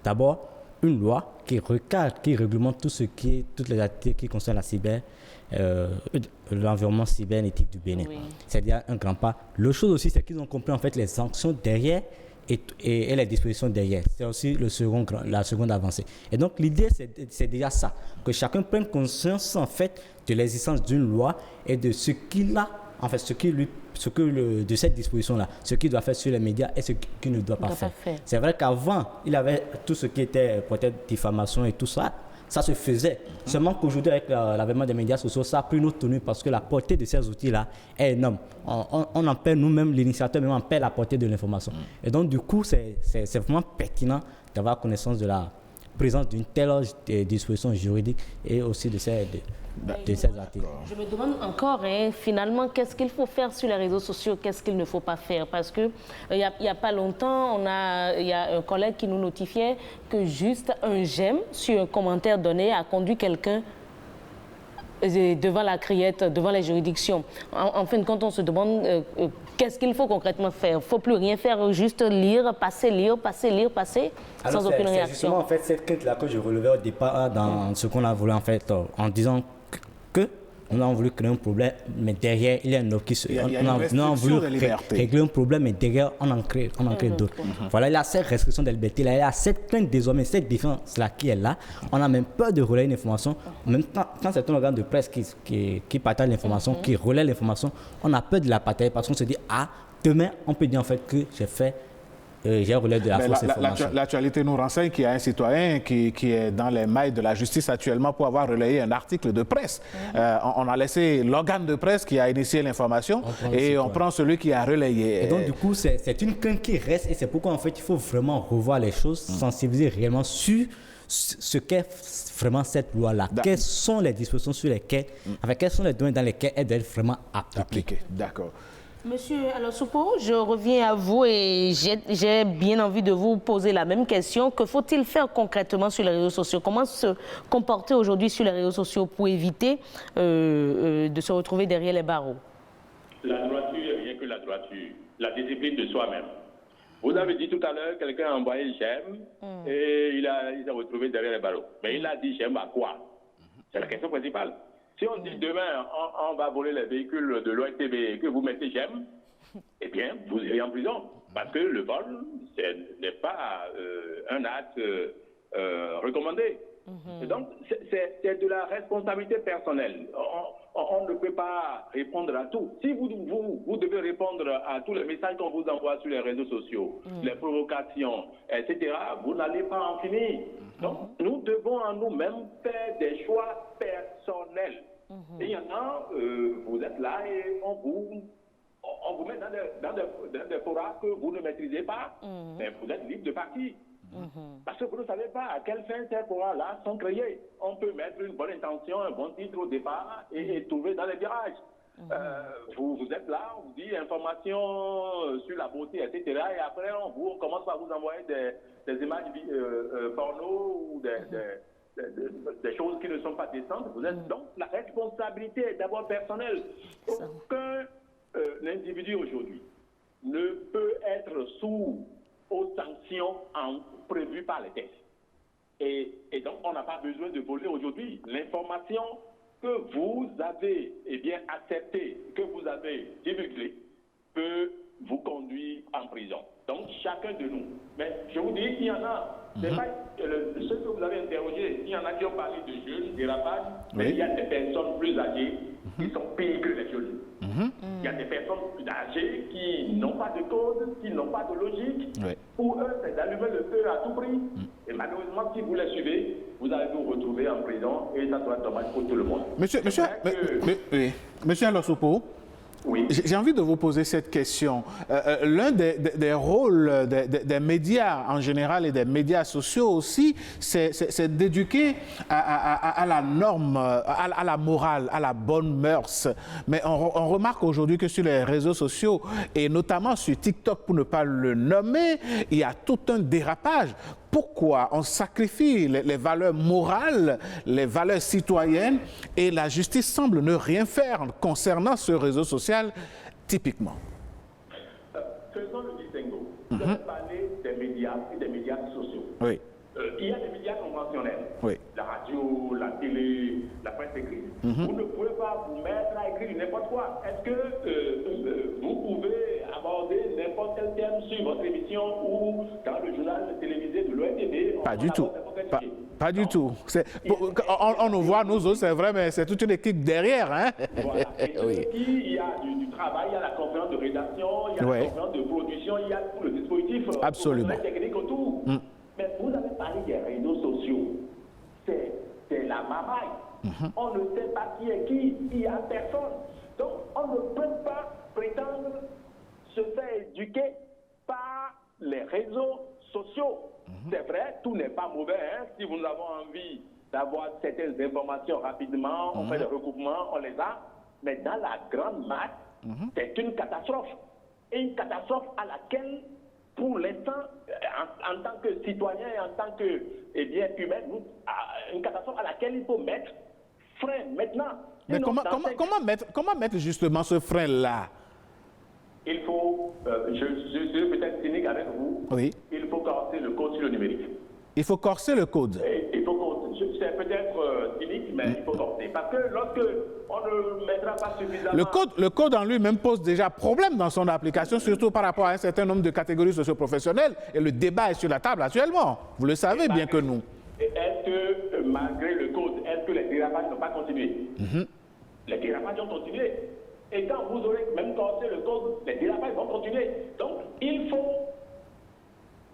d'abord une loi qui recadre, qui réglemente toutes les activités qui concernent l'environnement cybernétique du Bénin. Oui. C'est-à-dire un grand pas. L'autre chose aussi, c'est qu'ils ont compris en fait les sanctions derrière et les dispositions derrière. C'est aussi la seconde avancée. Et donc l'idée, c'est déjà ça, que chacun prenne conscience en fait de l'existence d'une loi et de ce qu'il a, en fait, de cette disposition-là, ce qu'il doit faire sur les médias et ce qu'il ne doit pas faire. C'est vrai qu'avant, il avait tout ce qui était peut-être diffamation et tout ça. Ça se faisait. Seulement qu'aujourd'hui, avec l'avènement des médias sociaux, ça a pris notre tenue parce que la portée de ces outils-là est énorme. On en perd nous-mêmes, l'initiateur même en perd la portée de l'information. Et donc, du coup, c'est vraiment pertinent d'avoir connaissance de la présence d'une telle disposition juridique et aussi de ces articles. Je me demande encore, finalement, qu'est-ce qu'il faut faire sur les réseaux sociaux, qu'est-ce qu'il ne faut pas faire? Parce qu'il n'y a pas longtemps, il y a un collègue qui nous notifiait que juste un j'aime sur un commentaire donné a conduit quelqu'un devant la criette, devant les juridictions. En fin de compte, on se demande qu'est-ce qu'il faut concrètement faire. Il ne faut plus rien faire, juste lire, passer, sans aucune réaction. C'est justement en fait cette crainte-là que je relevais au départ dans ce qu'on a voulu en fait, en disant que on a voulu créer un problème, mais derrière, il y a un autre qui se... On a voulu régler un problème, mais derrière, on en crée d'autres. Voilà, il y a cette restriction de liberté, il y a cette plainte désormais, cette défense-là qui est là. On a même peur de relayer l'information. Même quand c'est un organe de presse qui partage l'information, qui relaie l'information, on a peur de la partager parce qu'on se dit, demain, on peut dire en fait que j'ai relais de la fausse information. L'actualité nous renseigne qu'il y a un citoyen qui est dans les mailles de la justice actuellement pour avoir relayé un article de presse. On a laissé l'organe de presse qui a initié l'information et on prend celui qui a relayé. Et donc, du coup, c'est une crainte qui reste et c'est pourquoi, en fait, il faut vraiment revoir les choses, sensibiliser réellement sur ce qu'est vraiment cette loi-là. Quelles sont les dispositions sur lesquelles, avec quels sont les domaines dans lesquels elle doit être vraiment appliquée. D'accord. Monsieur Alosupo, je reviens à vous et j'ai bien envie de vous poser la même question. Que faut-il faire concrètement sur les réseaux sociaux? Comment se comporter aujourd'hui sur les réseaux sociaux pour éviter de se retrouver derrière les barreaux? La droiture est rien que la droiture, la discipline de soi-même. Vous avez dit tout à l'heure, quelqu'un a envoyé j'aime et il s'est retrouvé derrière les barreaux. Mais il a dit j'aime à quoi? C'est la question principale. Si on dit demain, on va voler les véhicules de l'ONTB et que vous mettez j'aime, eh bien, vous irez en prison. Parce que le vol n'est pas un acte recommandé. Et donc, c'est de la responsabilité personnelle. On ne peut pas répondre à tout. Si vous devez répondre à tous les messages qu'on vous envoie sur les réseaux sociaux, les provocations, etc., vous n'allez pas en finir. Donc, nous devons en nous-mêmes faire des choix personnels. Et il y en a, vous êtes là et on vous met dans des forats que vous ne maîtrisez pas, mais vous êtes libre de partir. Parce que vous ne savez pas à quelle fin ces forats-là sont créés. On peut mettre une bonne intention, un bon titre au départ et trouver dans les virages. Vous êtes là, on vous dit information sur la beauté, etc. Et après, on commence par vous envoyer des images porno ou des choses qui ne sont pas décentes, vous êtes donc la responsabilité est d'abord personnelle. Aucun individu aujourd'hui ne peut être sous aux sanctions prévues par les textes. Et donc, on n'a pas besoin de voler aujourd'hui. L'information que vous avez acceptée, que vous avez divulguée, peut vous conduire en prison. Donc, chacun de nous. Mais je vous dis, il y en a, c'est pas ceux que vous avez interrogés, il y en a qui ont parlé de jeunes, dérapage, mais il y a des personnes plus âgées qui sont pires que les jeunes. Il y a des personnes plus âgées qui n'ont pas de cause, qui n'ont pas de logique. Pour eux, c'est d'allumer le feu à tout prix. Et malheureusement, si vous les suivez, vous allez vous retrouver en prison et ça doit être dommage pour tout le monde. Monsieur Alosopo, j'ai envie de vous poser cette question. L'un des rôles des médias en général et des médias sociaux aussi, c'est d'éduquer à la norme, à la morale, à la bonne mœurs. Mais on remarque aujourd'hui que sur les réseaux sociaux, et notamment sur TikTok, pour ne pas le nommer, il y a tout un dérapage. Pourquoi on sacrifie les valeurs morales, les valeurs citoyennes, et la justice semble ne rien faire concernant ce réseau social typiquement? Faisons le distinguo. Vous avez parlé des médias et des médias sociaux. Oui. Il y a des médias conventionnels. Oui. La radio, la télé, la presse écrite. Vous ne pouvez pas vous mettre à écrire n'importe quoi. Est-ce que vous pouvez aborder n'importe quel thème sur votre émission ou dans le journal télévisé de l'OMTV? Pas du tout. Pas du tout. On nous voit, nous autres, c'est vrai, mais c'est toute une équipe derrière. Hein? Voilà. Et il y a du travail, il y a la conférence de rédaction, il y a la conférence de production, il y a tout le dispositif. Absolument. La technique autour. Mais vous avez parlé des réseaux sociaux. C'est la mamaille. On ne sait pas qui est qui, il n'y a personne. Donc, on ne peut pas prétendre se faire éduquer par les réseaux sociaux. C'est vrai, tout n'est pas mauvais. Hein? Si vous avez envie d'avoir certaines informations rapidement, on fait des recoupements, on les a. Mais dans la grande masse, c'est une catastrophe. Et une catastrophe à laquelle, pour l'instant, en tant que citoyen et en tant que humain, une catastrophe à laquelle il faut mettre frein maintenant. Mais comment mettre justement ce frein-là? Il faut, je suis peut-être cynique avec vous, il faut corser le code sur le numérique. Il faut corser le code? Il faut corser, c'est peut-être cynique, mais il faut corser. Parce que lorsque on ne mettra pas suffisamment... Le code en lui-même pose déjà problème dans son application, surtout par rapport à un certain nombre de catégories socio-professionnelles, et le débat est sur la table actuellement. Vous le savez bien que nous. Est-ce que, malgré le code, est-ce que les dérapages n'ont pas continué? Les dérapages ont continué. Et quand vous aurez même corsé le code, les dérapages vont continuer. Donc, il faut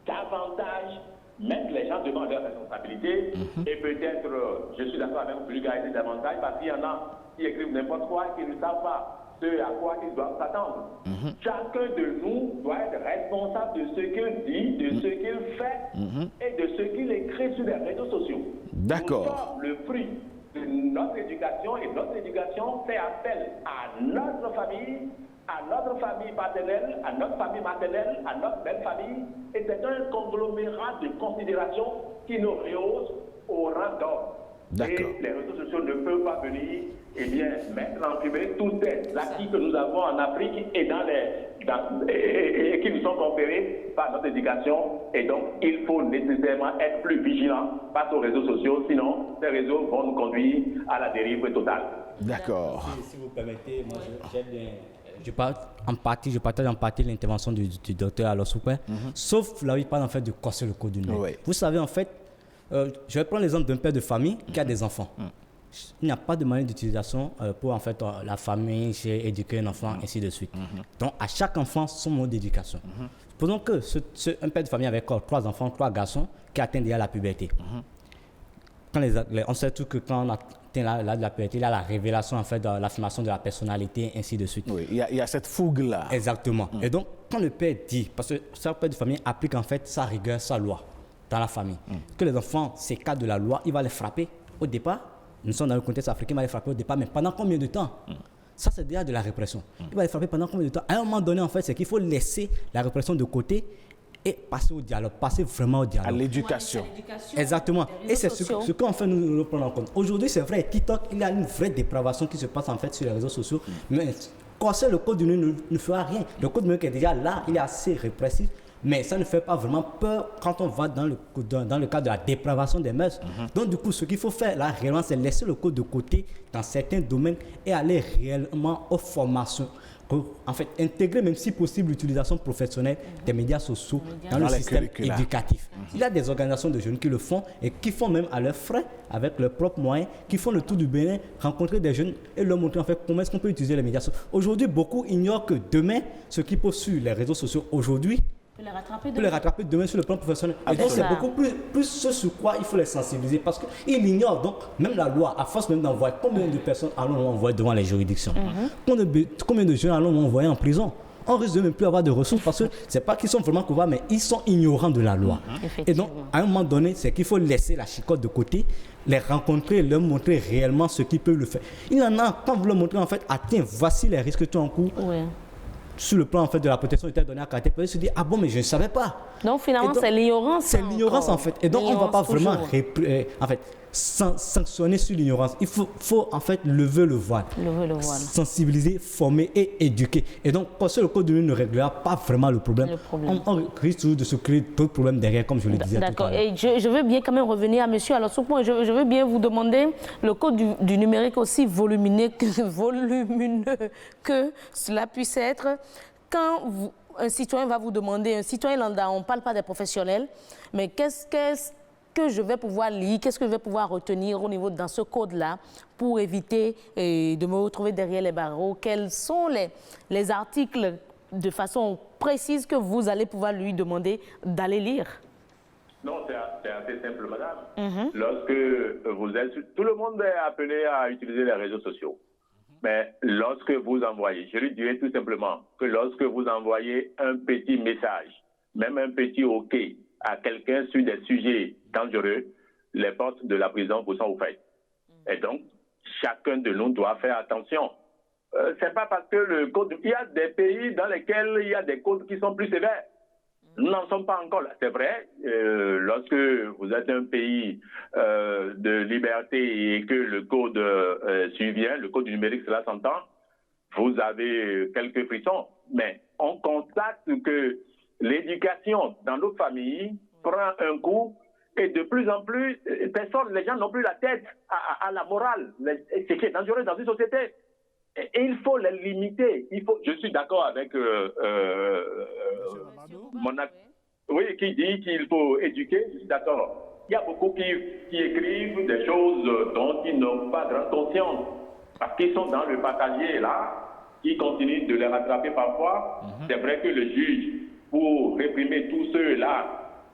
davantage mettre les gens devant leurs responsabilités. Et peut-être, je suis d'accord avec vous, vulgariser davantage, parce qu'il y en a qui écrivent n'importe quoi, qui ne savent pas ce à quoi ils doivent s'attendre. Chacun de nous doit être responsable de ce qu'il dit, de ce qu'il fait et de ce qu'il écrit sur les réseaux sociaux. D'accord. Nous sommes le fruit de notre éducation, et notre éducation fait appel à notre famille paternelle, à notre famille maternelle, à notre belle famille, et c'est un conglomérat de considérations qui nous rehausse au rang d'homme. Et les réseaux sociaux ne peuvent pas venir mettre en privé tous ces acquis que nous avons en Afrique et et qui nous sont conférés par notre éducation. Et donc, il faut nécessairement être plus vigilant face aux réseaux sociaux, sinon ces réseaux vont nous conduire à la dérive totale. D'accord. Si vous permettez, moi je partage en partie l'intervention du docteur Alosopo, sauf là où il parle en fait de corser le code du numérique. Vous savez, en fait, je vais prendre l'exemple d'un père de famille qui a des enfants. Il n'y a pas de moyen d'utilisation pour en fait la famille, éduquer un enfant, ainsi de suite. Donc à chaque enfant son mode d'éducation. Supposons que un père de famille avec 3 enfants, 3 garçons qui atteignent déjà la puberté. On sait tout que quand on atteint l'âge de la puberté, il y a la révélation en fait de l'affirmation de la personnalité, ainsi de suite. Oui, il y a cette fougue-là. Exactement. Et donc quand le père dit, parce que chaque père de famille applique en fait sa rigueur, sa loi dans la famille, que les enfants s'écartent de la loi, il va les frapper au départ. Nous sommes dans le contexte africain, il va les frapper au départ, mais pendant combien de temps? Ça, c'est déjà de la répression. Il va les frapper pendant combien de temps? À un moment donné, en fait, c'est qu'il faut laisser la répression de côté et passer au dialogue, passer vraiment au dialogue. À l'éducation. Exactement. Et c'est ce qu'on fait nous le prendre en compte. Aujourd'hui, c'est vrai, TikTok, il y a une vraie dépravation qui se passe en fait sur les réseaux sociaux. Mais casser le code du numérique ne fera rien. Le code du numérique est déjà là, il est assez répressif. Mais ça ne fait pas vraiment peur quand on va dans le cadre de la dépravation des mœurs. Donc du coup, ce qu'il faut faire là réellement, c'est laisser le code de côté dans certains domaines et aller réellement aux formations. En fait, intégrer même si possible l'utilisation professionnelle des médias sociaux dans le système éducatif. Il y a des organisations de jeunes qui le font et qui font même à leurs frais, avec leurs propres moyens, qui font le tour du Bénin, rencontrer des jeunes et leur montrer en fait comment est-ce qu'on peut utiliser les médias sociaux. Aujourd'hui, beaucoup ignorent que demain, ce qui pose sur les réseaux sociaux aujourd'hui, peut les rattraper demain sur le plan professionnel. Et donc, c'est beaucoup plus ce sur quoi il faut les sensibiliser parce qu'ils ignorent. Donc, même la loi, à force même d'envoyer combien de personnes allons envoyer devant les juridictions, combien de jeunes allons envoyer en prison. On risque de ne même plus avoir de ressources parce que ce n'est pas qu'ils sont vraiment coupables, mais ils sont ignorants de la loi. Et donc, à un moment donné, c'est qu'il faut laisser la chicotte de côté, les rencontrer, leur montrer réellement ce qu'ils peuvent le faire. Il y en a, quand vous leur montrez, en fait, tiens, voici les risques que tu as en cours. Sur le plan en fait de la protection des données à caractère personnel, se dire ah bon mais je ne savais pas. Donc finalement c'est l'ignorance. C'est l'ignorance en fait. Et donc on ne va pas vraiment sanctionner sur l'ignorance. Il faut en fait lever le voile. Sensibiliser, former et éduquer. Et donc parce que le code de l'Union ne réglera pas vraiment le problème. On risque toujours de se créer d'autres problèmes derrière comme je le disais. D'accord. Et je veux bien quand même revenir à monsieur. Alors sur ce point, je veux bien vous demander le code du numérique aussi volumineux que cela puisse être. Quand un citoyen va vous demander, un citoyen lambda, on ne parle pas des professionnels, mais qu'est-ce que je vais pouvoir lire, qu'est-ce que je vais pouvoir retenir au niveau dans ce code-là pour éviter de me retrouver derrière les barreaux? Quels sont les articles de façon précise que vous allez pouvoir lui demander d'aller lire? Non, c'est assez simple, madame. Lorsque vous êtes... Tout le monde est appelé à utiliser les réseaux sociaux. Mais lorsque vous envoyez, je lui dirais tout simplement que lorsque vous envoyez un petit message, même un petit OK à quelqu'un sur des sujets dangereux, les portes de la prison vous sont ouvertes. Et donc, chacun de nous doit faire attention. C'est pas parce que le code... Il y a des pays dans lesquels il y a des codes qui sont plus sévères. Nous n'en sommes pas encore là. C'est vrai, lorsque vous êtes un pays de liberté et que le code survient, le code du numérique, cela s'entend, vous avez quelques frissons. Mais on constate que l'éducation dans nos familles prend un coup et de plus en plus, les gens n'ont plus la tête à la morale. C'est qui est dangereux dans une société. Et il faut les limiter. Je suis d'accord avec qui dit qu'il faut éduquer. Je suis d'accord. Il y a beaucoup qui écrivent des choses dont ils n'ont pas grande conscience parce qu'ils sont dans le patalier là, qui continuent de les rattraper parfois. C'est vrai que le juge, pour réprimer tous ceux-là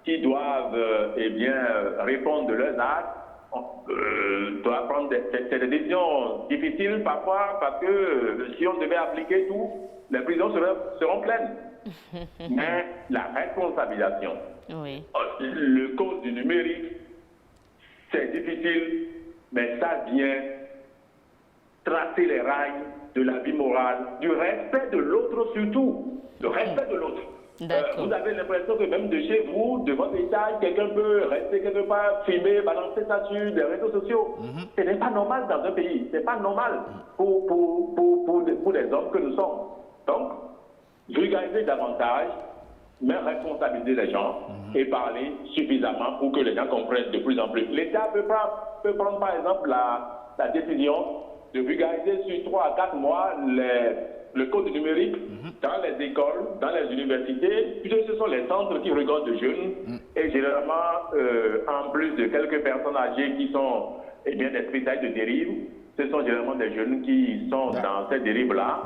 qui doivent répondre de leurs actes, doit prendre des décisions difficiles parfois parce que si on devait appliquer tout, les prisons seront pleines. Mais la responsabilisation, le code du numérique, c'est difficile, mais ça vient tracer les rails de la vie morale, du respect de l'autre surtout, le respect de l'autre. Vous avez l'impression que même de chez vous, de votre étage, quelqu'un peut rester quelque part, filmer, balancer ça sur les réseaux sociaux. Ce n'est pas normal dans un pays. Ce n'est pas normal pour les hommes que nous sommes. Donc, vulgariser davantage, mais responsabiliser les gens et parler suffisamment pour que les gens comprennent de plus en plus. L'État peut prendre par exemple la décision de vulgariser sur 3 à 4 mois le code numérique dans les écoles, dans les universités, puisque ce sont les centres qui regardent de jeunes et généralement, en plus de quelques personnes âgées qui sont des spécialistes de dérive, ce sont généralement des jeunes qui sont dans cette dérive-là.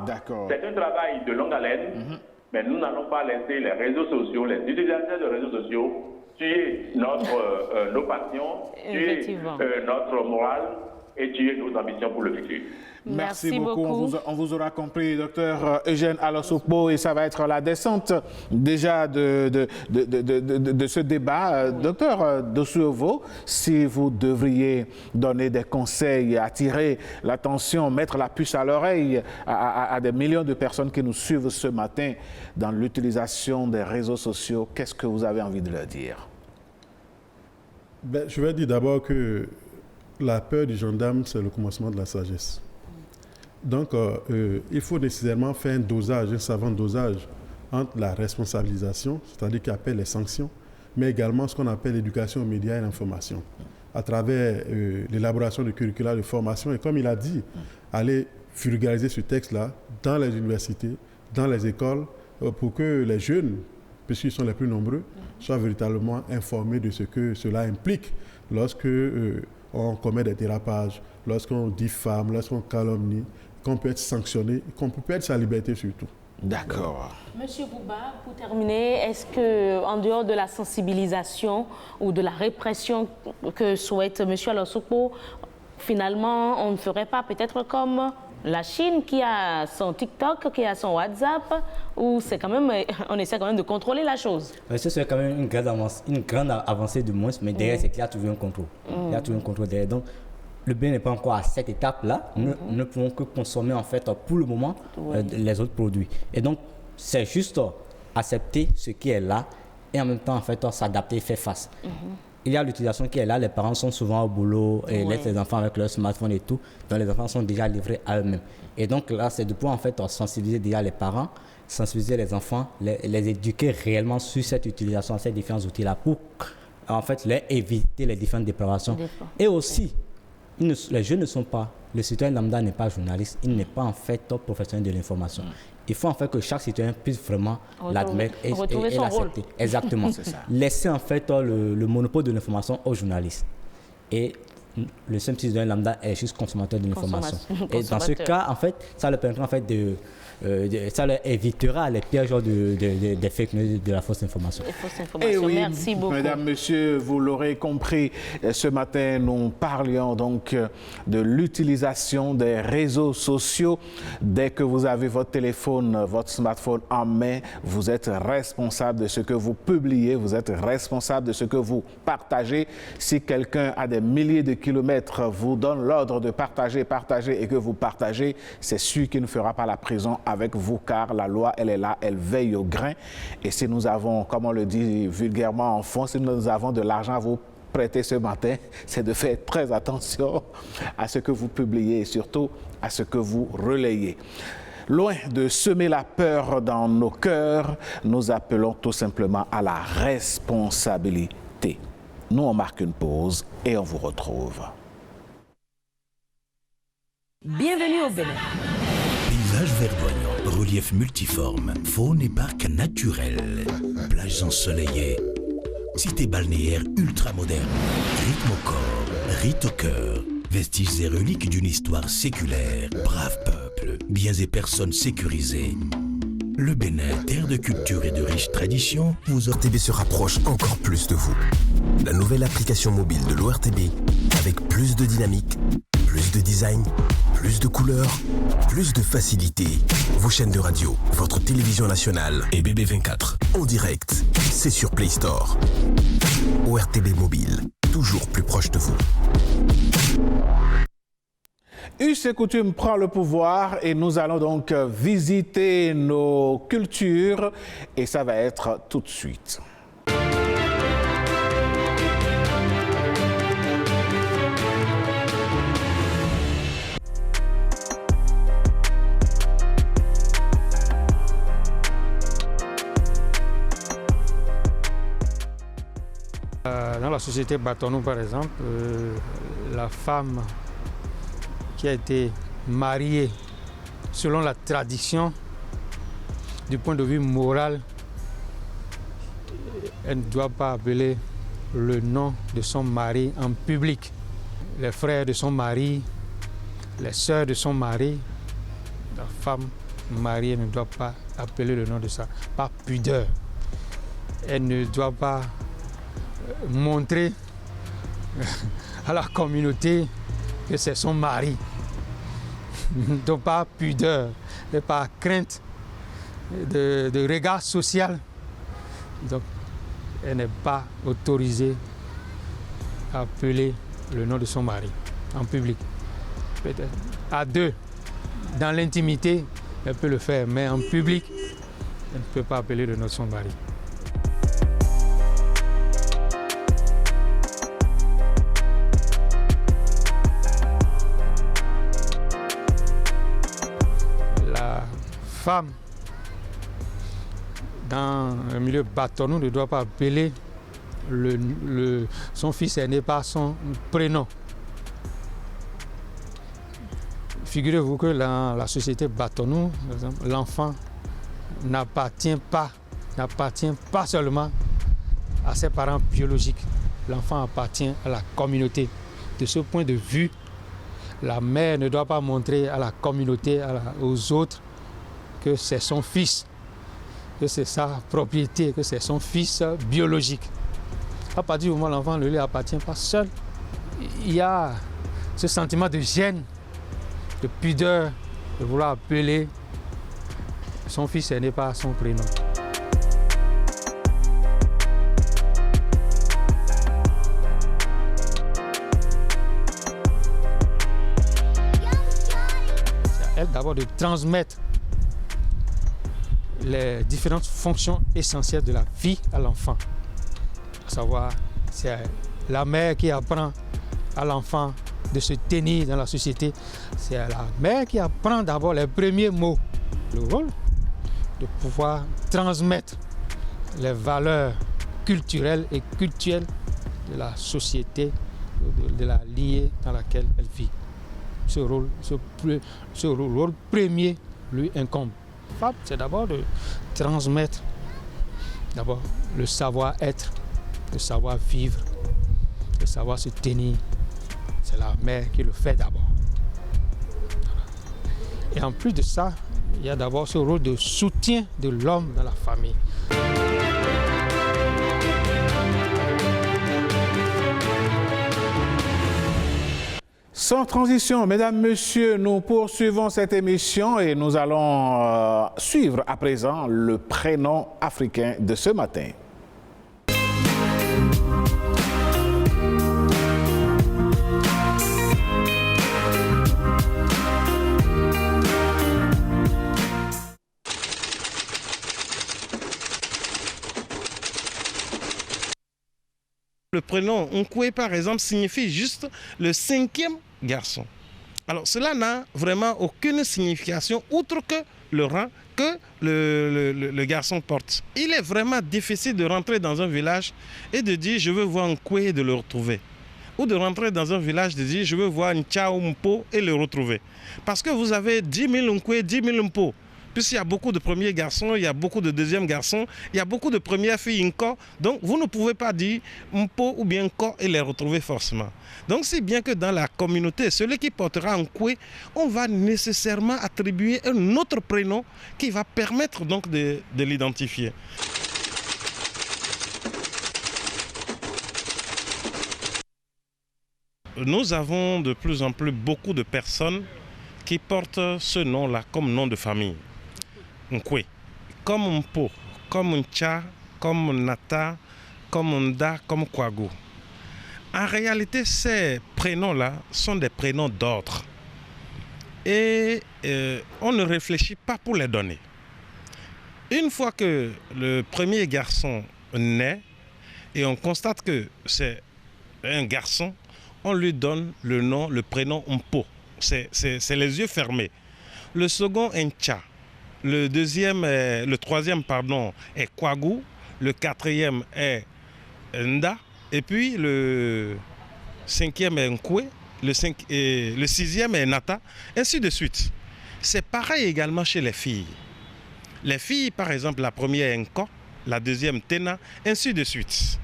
C'est un travail de longue haleine, mais nous n'allons pas laisser les réseaux sociaux, les utilisateurs de réseaux sociaux tuer nos passions, tuer notre morale étudier nos ambitions pour le futur. Merci beaucoup. On vous aura compris, docteur Eugène Alosopo, et ça va être la descente déjà de ce débat. Docteur Dosuovo, si vous devriez donner des conseils, attirer l'attention, mettre la puce à l'oreille à des millions de personnes qui nous suivent ce matin dans l'utilisation des réseaux sociaux, qu'est-ce que vous avez envie de leur dire? Je vais dire d'abord que la peur du gendarme, c'est le commencement de la sagesse. Donc, il faut nécessairement faire un dosage, un savant dosage entre la responsabilisation, c'est-à-dire qui appelle les sanctions, mais également ce qu'on appelle l'éducation aux médias et l'information, à travers l'élaboration de curricula de formation. Et comme il a dit, aller vulgariser ce texte-là dans les universités, dans les écoles, pour que les jeunes, puisqu'ils sont les plus nombreux, soient véritablement informés de ce que cela implique lorsque on commet des dérapages, lorsqu'on diffame, lorsqu'on calomnie, qu'on peut être sanctionné, qu'on peut perdre sa liberté surtout. D'accord. Monsieur Bouba, pour terminer, est-ce qu'en dehors de la sensibilisation ou de la répression que souhaite monsieur Alosopo, finalement, on ne ferait pas peut-être comme la Chine qui a son TikTok, qui a son WhatsApp, où c'est quand même, on essaie quand même de contrôler la chose? Ce serait quand même une grande avancée de moins, mais derrière, c'est qu'il y a toujours un contrôle. Il y a toujours un contrôle derrière. Donc, le Bénin n'est pas encore à cette étape-là. Nous ne pouvons que consommer, en fait, pour le moment, les autres produits. Et donc, c'est juste accepter ce qui est là et en même temps, en fait, s'adapter et faire face. Il y a l'utilisation qui est là. Les parents sont souvent au boulot et laissent les enfants avec leur smartphone et tout. Donc, les enfants sont déjà livrés à eux-mêmes. Et donc, là, c'est de pouvoir, en fait, sensibiliser déjà les parents, sensibiliser les enfants, les éduquer réellement sur cette utilisation, ces différents outils-là pour, en fait, leur éviter les différentes dépravations. Et aussi, les jeunes ne sont pas, le citoyen lambda n'est pas journaliste, il n'est pas en fait professionnel de l'information. Il faut en fait que chaque citoyen puisse vraiment l'admettre et l'accepter. Exactement. Laisser en fait le monopole de l'information aux journalistes. Et le simple citoyen lambda est juste consommateur de l'information. Et dans ce cas, en fait, ça leur permettra en fait ça leur évitera les pièges des fake news, de la fausse information. Et oui, merci beaucoup. Mesdames, Messieurs, vous l'aurez compris, ce matin, nous parlions donc de l'utilisation des réseaux sociaux. Dès que vous avez votre téléphone, votre smartphone en main, vous êtes responsable de ce que vous publiez, vous êtes responsable de ce que vous partagez. Si quelqu'un à des milliers de kilomètres vous donne l'ordre de partager et que vous partagez, c'est sûr qu'il ne fera pas la prison avec vous, car la loi, elle est là, elle veille au grain. Et si nous avons, comme on le dit vulgairement en fond, si nous avons de l'argent à vous prêter ce matin, c'est de faire très attention à ce que vous publiez et surtout à ce que vous relayez. Loin de semer la peur dans nos cœurs, nous appelons tout simplement à la responsabilité. Nous, on marque une pause et on vous retrouve. Bienvenue au Bénin. Paysage verdoyant, relief multiforme, faune et parc naturel, plages ensoleillées, cité balnéaire ultra moderne, rythme au corps, rite au cœur, vestiges et reliques d'une histoire séculaire, brave peuple, biens et personnes sécurisées. Le Bénin, terre de culture et de riches traditions, ORTB se rapproche encore plus de vous. La nouvelle application mobile de l'ORTB, avec plus de dynamique, plus de design, plus de couleurs, plus de facilité. Vos chaînes de radio, votre télévision nationale et BB24 en direct, c'est sur Play Store. ORTB Mobile, toujours plus proche de vous. Us et coutumes prend le pouvoir et nous allons donc visiter nos cultures et ça va être tout de suite. Dans la société Batonou, par exemple, la femme qui a été mariée selon la tradition, du point de vue moral, elle ne doit pas appeler le nom de son mari en public. Les frères de son mari, les sœurs de son mari, la femme mariée ne doit pas appeler le nom de ça, par pudeur. Elle ne doit pas montrer à la communauté que c'est son mari. Donc par pudeur et par crainte de regard social, donc elle n'est pas autorisée à appeler le nom de son mari en public. Peut-être à deux, dans l'intimité, elle peut le faire, mais en public, elle ne peut pas appeler le nom de son mari. La femme, dans un milieu bâtonnou, ne doit pas appeler son fils aîné par son prénom. Figurez-vous que dans la société bâtonnou, l'enfant n'appartient pas seulement à ses parents biologiques. L'enfant appartient à la communauté. De ce point de vue, la mère ne doit pas montrer à la communauté, aux autres, que c'est son fils, que c'est sa propriété, que c'est son fils biologique. À partir du moment où l'enfant ne lui appartient pas seul, il y a ce sentiment de gêne, de pudeur, de vouloir appeler son fils aîné par son prénom. C'est à elle d'abord de transmettre les différentes fonctions essentielles de la vie à l'enfant. À savoir, c'est la mère qui apprend à l'enfant de se tenir dans la société. C'est la mère qui apprend d'abord les premiers mots. Le rôle de pouvoir transmettre les valeurs culturelles et cultuelles de la société, de la lignée dans laquelle elle vit. Ce rôle premier lui incombe. C'est d'abord de transmettre d'abord le savoir-être, le savoir-vivre, le savoir se tenir. C'est la mère qui le fait d'abord. Et en plus de ça, il y a d'abord ce rôle de soutien de l'homme dans la famille. Sans transition, mesdames, messieurs, nous poursuivons cette émission et nous allons suivre à présent le prénom africain de ce matin. Le prénom Nkwe, par exemple, signifie juste le 5e garçon. Alors, cela n'a vraiment aucune signification outre que le rang que le garçon porte. Il est vraiment difficile de rentrer dans un village et de dire « je veux voir Nkwe » et de le retrouver. Ou de rentrer dans un village et de dire « je veux voir Ncha ou Mpo » et le retrouver. Parce que vous avez 10 000 Nkwe, 10 000 Mpo. Puisqu'il y a beaucoup de premiers garçons, il y a beaucoup de deuxièmes garçons, il y a beaucoup de premières filles encore. Donc, vous ne pouvez pas dire Mpo ou bien Nko et les retrouver forcément. Donc, c'est bien que dans la communauté, celui qui portera Nkwe, on va nécessairement attribuer un autre prénom qui va permettre donc de l'identifier. Nous avons de plus en plus beaucoup de personnes qui portent ce nom-là comme nom de famille. Nkwe, comme Mpo, comme Ncha, comme Nata, comme Nda, comme Kwagu. En réalité, ces prénoms-là sont des prénoms d'ordre. Et on ne réfléchit pas pour les donner. Une fois que le premier garçon naît et on constate que c'est un garçon, on lui donne le nom, le prénom Mpo. C'est les yeux fermés. Le second est Ncha. Le troisième est Kwagu. Le quatrième est Nda. Et puis le cinquième est Nkwe. Le sixième est Nata. Ainsi de suite. C'est pareil également chez les filles. Les filles, par exemple, la première est Nko, la deuxième Tena, ainsi de suite.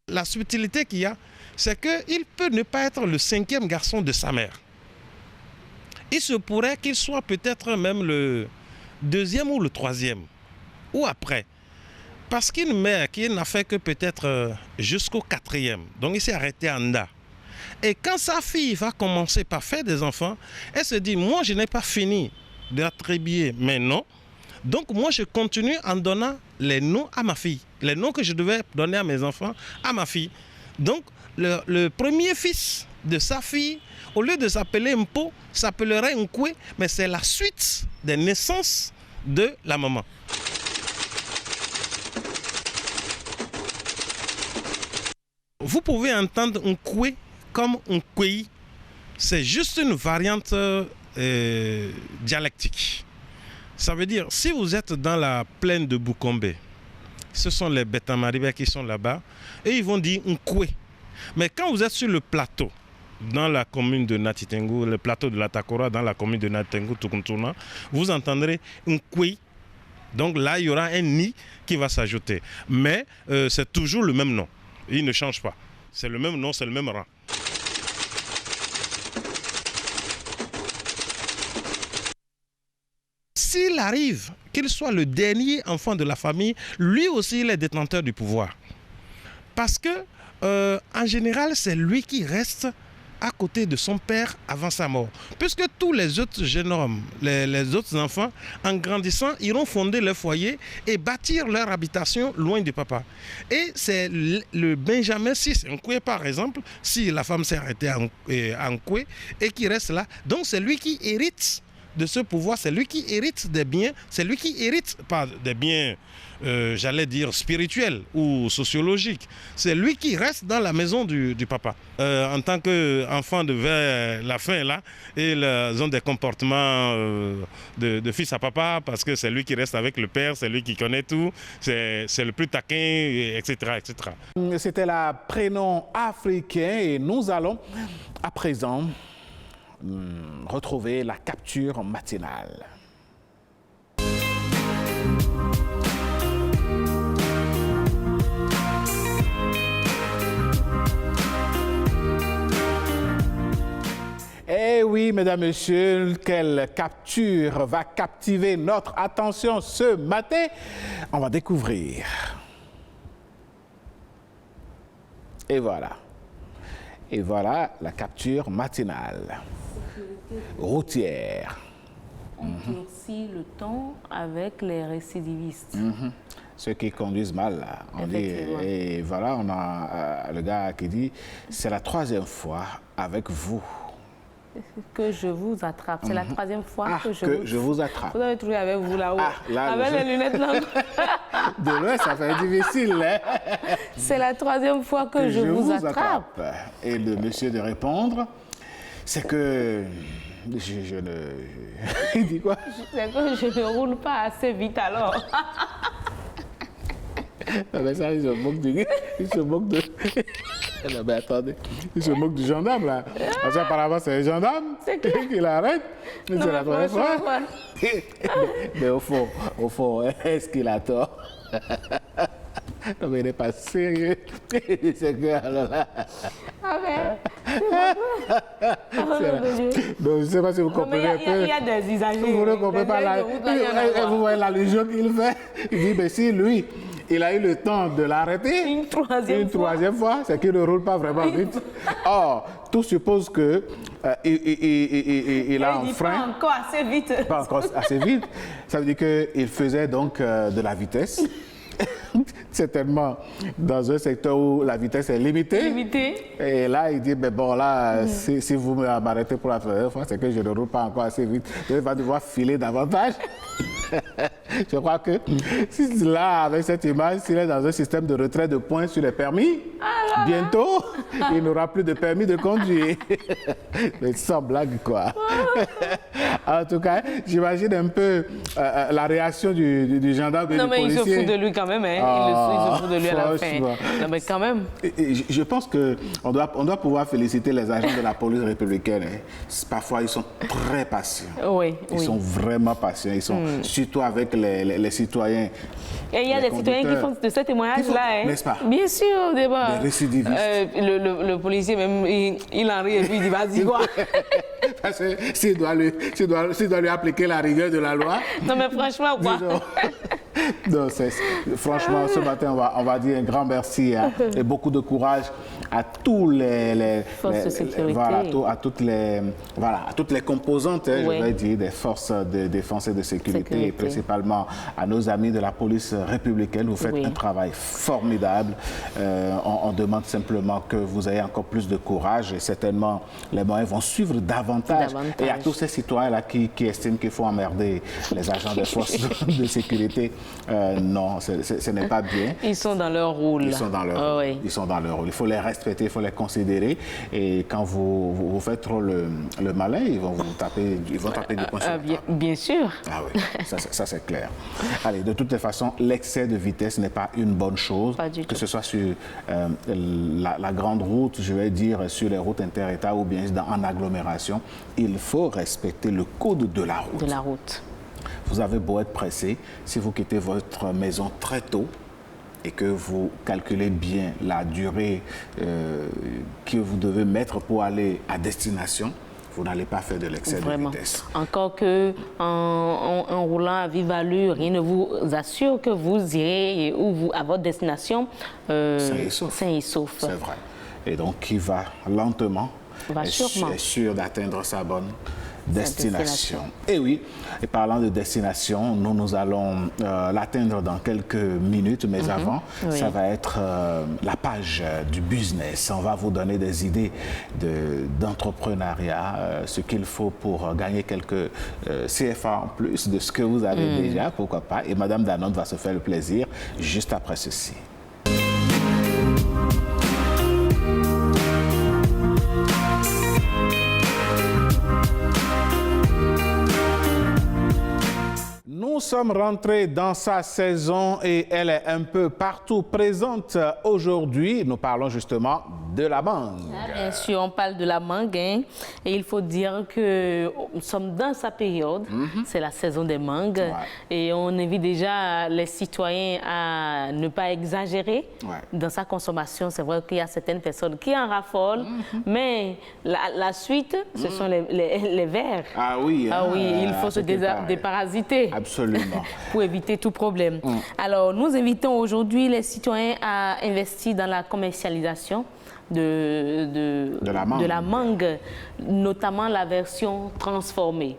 La subtilité qu'il y a, c'est qu'il peut ne pas être le 5e garçon de sa mère. Il se pourrait qu'il soit peut-être même le 2e ou le 3e, ou après. Parce qu'une mère qui n'a fait que peut-être jusqu'au 4e, donc il s'est arrêté en Da. Et quand sa fille va commencer par faire des enfants, elle se dit, moi je n'ai pas fini d'attribuer mes noms, donc moi je continue en donnant les noms à ma fille, les noms que je devais donner à mes enfants, à ma fille. Donc le premier fils de sa fille, au lieu de s'appeler Mpo, s'appellerait Nkwe, mais c'est la suite des naissances de la maman. Vous pouvez entendre Nkwe comme Nkwei. C'est juste une variante dialectique. Ça veut dire, si vous êtes dans la plaine de Bukombe, ce sont les Beta-Maribé qui sont là-bas, et ils vont dire Nkwe. Mais quand vous êtes sur le plateau, dans la commune de Natitengu, le plateau de la Takora, dans la commune de Natitengu, Tukuntuna, vous entendrez Nkwe. Donc là, il y aura un ni qui va s'ajouter. Mais c'est toujours le même nom. Il ne change pas. C'est le même nom, c'est le même rang. S'il arrive qu'il soit le dernier enfant de la famille, lui aussi il est détenteur du pouvoir. Parce que, en général, c'est lui qui reste à côté de son père avant sa mort. Puisque tous les autres jeunes hommes, les autres enfants, en grandissant, iront fonder leur foyer et bâtir leur habitation loin du papa. Et c'est le Benjamin, si c'est Nkwe par exemple, si la femme s'est arrêtée à Nkwe et qui reste là, donc c'est lui qui hérite de ce pouvoir, c'est lui qui hérite des biens, c'est lui qui hérite pas des biens, j'allais dire spirituels ou sociologiques, c'est lui qui reste dans la maison du papa. En tant qu'enfant de vers la fin là, ils ont des comportements de fils à papa parce que c'est lui qui reste avec le père, c'est lui qui connaît tout, c'est le plus taquin, etc., etc. C'était le prénom africain et nous allons à présent retrouver la capture matinale. Eh oui, mesdames, messieurs, quelle capture va captiver notre attention ce matin? On va découvrir. Et voilà. Et voilà la capture matinale. Routière. On durcit le temps avec les récidivistes. Ceux qui conduisent mal, là. On dit, et voilà, on a le gars qui dit, c'est la 3e fois avec vous. Que je vous attrape. C'est la 3e fois que je vous attrape. Vous avez trouvé avec vous là-haut. Là, avec les lunettes là. De loin, ça fait difficile. Hein? C'est la 3e fois que je vous attrape. Et le monsieur de répondre, c'est que je ne... Il dit quoi? C'est que je ne roule pas assez vite alors. Non, mais ça, il se moque de... Il se moque de... Non, mais attendez, il se moque du gendarme, là. Parce qu'apparemment, c'est le gendarme qui l'arrête. C'est la première fois. Mais au fond, est-ce qu'il a tort? Non, mais il n'est pas sérieux. C'est que, alors là... Donc, je ne sais pas si vous comprenez un peu. Il y a des usagers. Vous ne comprenez pas là. Vous voyez l'allusion qu'il fait. Il dit, mais si lui... Il a eu le temps de l'arrêter une troisième fois, c'est qu'il ne roule pas vraiment vite. Or, tout suppose que il a enfreint. Pas encore assez vite. Pas encore assez vite. Ça veut dire qu'il faisait donc de la vitesse. Certainement dans un secteur où la vitesse est limitée. Et là, il dit, mais bon, là, si vous m'arrêtez pour la première fois, c'est que je ne roule pas encore assez vite. Il va devoir filer davantage. Je crois que là, avec cette image, s'il est dans un système de retrait de points sur les permis, bientôt, il n'aura plus de permis de conduire. Mais sans blague, quoi. En tout cas, j'imagine un peu la réaction du gendarme et du policier. Non, mais il se fout de lui quand même. Hein. Il se fout de lui à la fin. Non, mais quand même. Je pense qu'on doit pouvoir féliciter les agents de la police républicaine. Hein. Parfois, ils sont très patients. Ils sont vraiment patients. Ils sont surtout avec les citoyens. Et il y a des citoyens qui font de ce témoignage-là. N'est-ce pas? Bien sûr, au débat. Les récidivistes. Le policier, même, il en rit et puis il dit, vas-y, quoi. Parce que s'il doit lui appliquer la rigueur de la loi... Non, mais franchement, quoi. Non, franchement, ce matin, on va dire un grand merci et beaucoup de courage à tous les forces de sécurité. À toutes les composantes, je vais dire, des forces de défense et de sécurité, et principalement à nos amis de la police républicaine. Vous faites un travail formidable. On demande simplement que vous ayez encore plus de courage et certainement les moyens vont suivre davantage. Et à tous ces citoyens-là qui estiment qu'il faut emmerder les agents des forces de sécurité, non, ce n'est pas bien. Ils sont dans leur rôle. Ils sont dans leur rôle. Ils sont dans leur rôle. Il faut les respecter, il faut les considérer. Et quand vous faites trop le malin, ils vont taper du poing sur la table. Bien sûr. Ah oui, ça c'est clair. Allez, de toutes les façons, l'excès de vitesse n'est pas une bonne chose. Pas du tout. Que ce soit sur la grande route, je vais dire, sur les routes inter-États ou bien en agglomération, il faut respecter le code de la route. De la route. Vous avez beau être pressé, si vous quittez votre maison très tôt et que vous calculez bien la durée que vous devez mettre pour aller à destination, vous n'allez pas faire de l'excès de vitesse. Encore que en roulant à vive allure, rien ne vous assure que vous irez à votre destination sain et sauf. C'est vrai. Et donc, qui va lentement est sûr d'atteindre sa bonne destination. Et oui, et parlant de destination, nous allons l'atteindre dans quelques minutes, mais avant, ça va être la page du business. On va vous donner des idées d'entrepreneuriat, ce qu'il faut pour gagner quelques CFA en plus de ce que vous avez déjà, pourquoi pas. Et Madame Danone va se faire le plaisir juste après ceci. Nous sommes rentrés dans sa saison et elle est un peu partout présente aujourd'hui. Nous parlons justement de la mangue. Bien sûr, on parle de la mangue et il faut dire que nous sommes dans sa période. C'est la saison des mangues et on invite déjà les citoyens à ne pas exagérer dans sa consommation. C'est vrai qu'il y a certaines personnes qui en raffolent, mais la suite, ce sont les vers. Ah oui, il faut se déparasiter. Absolument. Pour éviter tout problème. Alors, nous invitons aujourd'hui les citoyens à investir dans la commercialisation de la mangue, notamment la version transformée.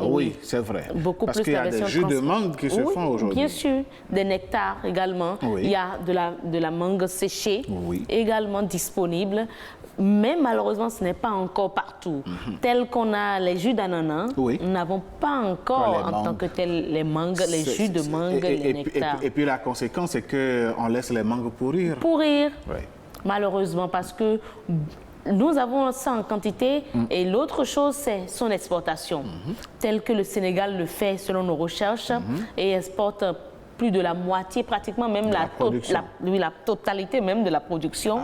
Oui, c'est vrai. Parce qu'il y a des jus de mangue qui se font aujourd'hui. Bien sûr, des nectars également. Il y a de la mangue séchée également disponible. Mais malheureusement, ce n'est pas encore partout. Tel qu'on a les jus d'ananas, nous n'avons pas encore en tant que tel les mangues, les jus de mangue, les nectars. Et puis la conséquence, c'est qu'on laisse les mangues pourrir. Malheureusement, parce que nous avons ça en quantité et l'autre chose, c'est son exportation. Tel que le Sénégal le fait selon nos recherches et exporte plus de la moitié, pratiquement même la totalité même de la production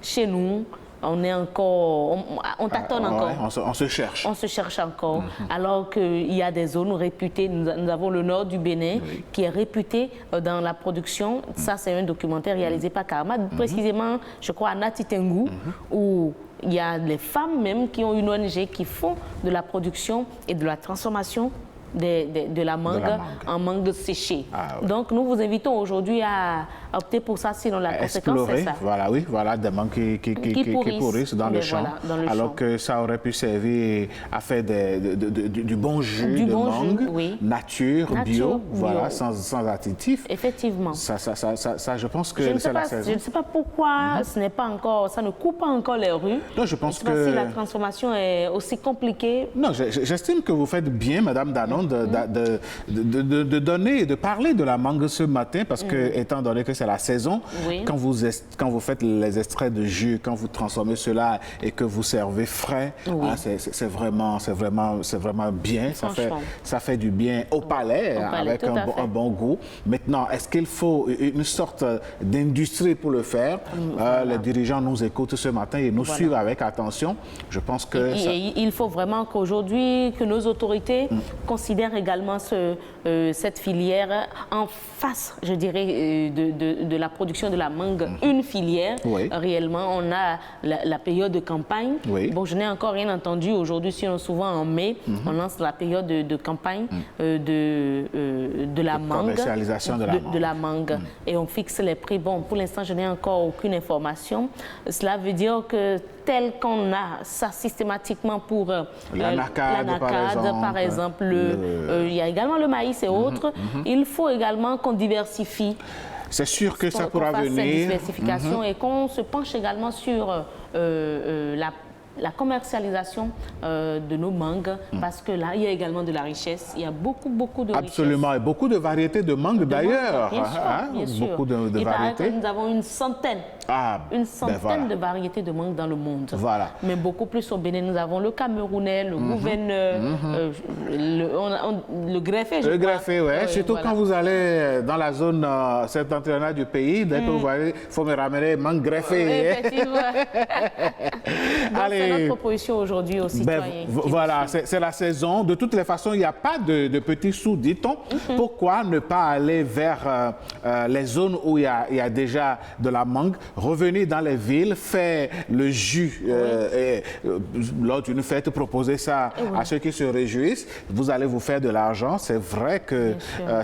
chez nous. On est encore, on tâtonne encore. On se cherche. On se cherche encore. Alors qu'il y a des zones réputées. Nous avons le nord du Bénin qui est réputé dans la production. Ça, c'est un documentaire réalisé par Karma, précisément, je crois, à Natitengu, où il y a les femmes même qui ont une ONG qui font de la production et de la transformation de la mangue en mangue séchée. Donc, nous vous invitons aujourd'hui à opter pour ça, sinon la conséquence, c'est ça. Voilà, des mangues qui pourrissent dans le champ, alors que ça aurait pu servir à faire du bon jus de mangue, nature, bio, sans additifs. Effectivement. Ça, je pense que c'est la saison. Je ne sais pas pourquoi ça ne coupe pas encore les rues. Non, je pense que... Si la transformation est aussi compliquée... Non, j'estime que vous faites bien, Madame Danone, de donner et de parler de la mangue ce matin, parce que, étant donné que c'est la saison, quand vous faites les extraits de jus, quand vous transformez cela et que vous servez frais, c'est vraiment bien. Ça fait du bien au palais, avec un bon goût. Maintenant, est-ce qu'il faut une sorte d'industrie pour le faire? Les dirigeants nous écoutent ce matin et nous suivent avec attention. Je pense que... Il faut vraiment qu'aujourd'hui, que nos autorités considèrent considère également cette filière en face, je dirais, de la production de la mangue, une filière. Réellement, on a la période de campagne. Bon, je n'ai encore rien entendu aujourd'hui, sinon souvent en mai, on lance la période de campagne de la mangue. Commercialisation de la mangue. Et on fixe les prix. Bon, pour l'instant, je n'ai encore aucune information. Cela veut dire que tel qu'on a ça systématiquement pour l'anacade, par exemple, il y a également le maïs et autres, il faut également qu'on diversifie. C'est sûr que ça pourra venir. Cette diversification et qu'on se penche également sur la commercialisation de nos mangues, parce que là, il y a également de la richesse. Il y a beaucoup de richesse. Absolument, et beaucoup de variétés de mangues d'ailleurs. Bien sûr. Beaucoup de variétés. Nous avons une centaine. De variétés de mangues dans le monde. Voilà. Mais beaucoup plus au Bénin. Nous avons le camerounais, le gouverneur, le greffé. Le greffé, oui. Surtout quand vous allez dans la zone septentrionale du pays, dès que vous voyez, il faut me ramener mangue greffée. Effectivement. C'est notre proposition aujourd'hui aux citoyens. Voilà, c'est la saison. De toutes les façons, il n'y a pas de petits sous, dit-on. Pourquoi ne pas aller vers les zones où il y a déjà de la mangue, revenir dans les villes, faire le jus lors d'une fête, proposer ça à ceux qui se réjouissent. Vous allez vous faire de l'argent. C'est vrai que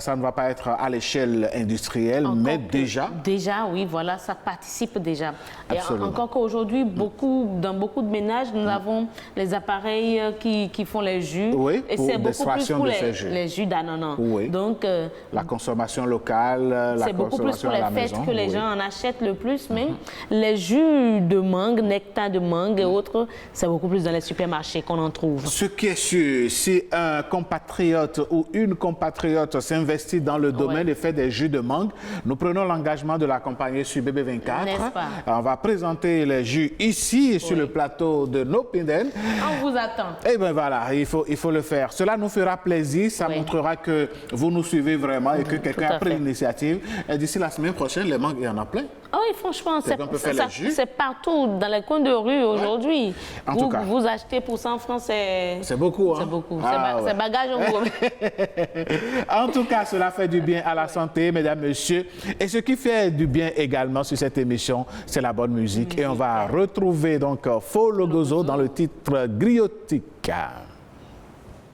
ça ne va pas être à l'échelle industrielle, mais déjà... Déjà, oui, voilà, ça participe déjà. Absolument. Et encore qu'aujourd'hui, dans beaucoup de ménages, nous avons les appareils qui font les jus. Et c'est beaucoup plus pour les jus d'ananas. Donc, la consommation locale, c'est beaucoup plus pour les fêtes que les gens en achètent le plus, mais les jus de mangue, nectar de mangue et autres, c'est beaucoup plus dans les supermarchés qu'on en trouve. Ce qui est sûr, si un compatriote ou une compatriote s'investit dans le domaine et fait des jus de mangue, nous prenons l'engagement de l'accompagner sur BB24. N'est-ce pas? On va présenter les jus ici sur le plateau de Nopenden. On vous attend. Et bien voilà, il faut le faire. Cela nous fera plaisir, ça montrera que vous nous suivez vraiment et que quelqu'un a pris l'initiative. Et d'ici la semaine prochaine, les mangues, il y en a plein. Oui, franchement, c'est partout, dans les coins de rue aujourd'hui. Vous achetez pour 100 francs, c'est beaucoup. C'est beaucoup. C'est bagage en gros. En tout cas, cela fait du bien à la santé, mesdames, messieurs. Et ce qui fait du bien également sur cette émission, c'est la bonne musique. Et on va retrouver donc Faux Logozo dans le titre Griotique.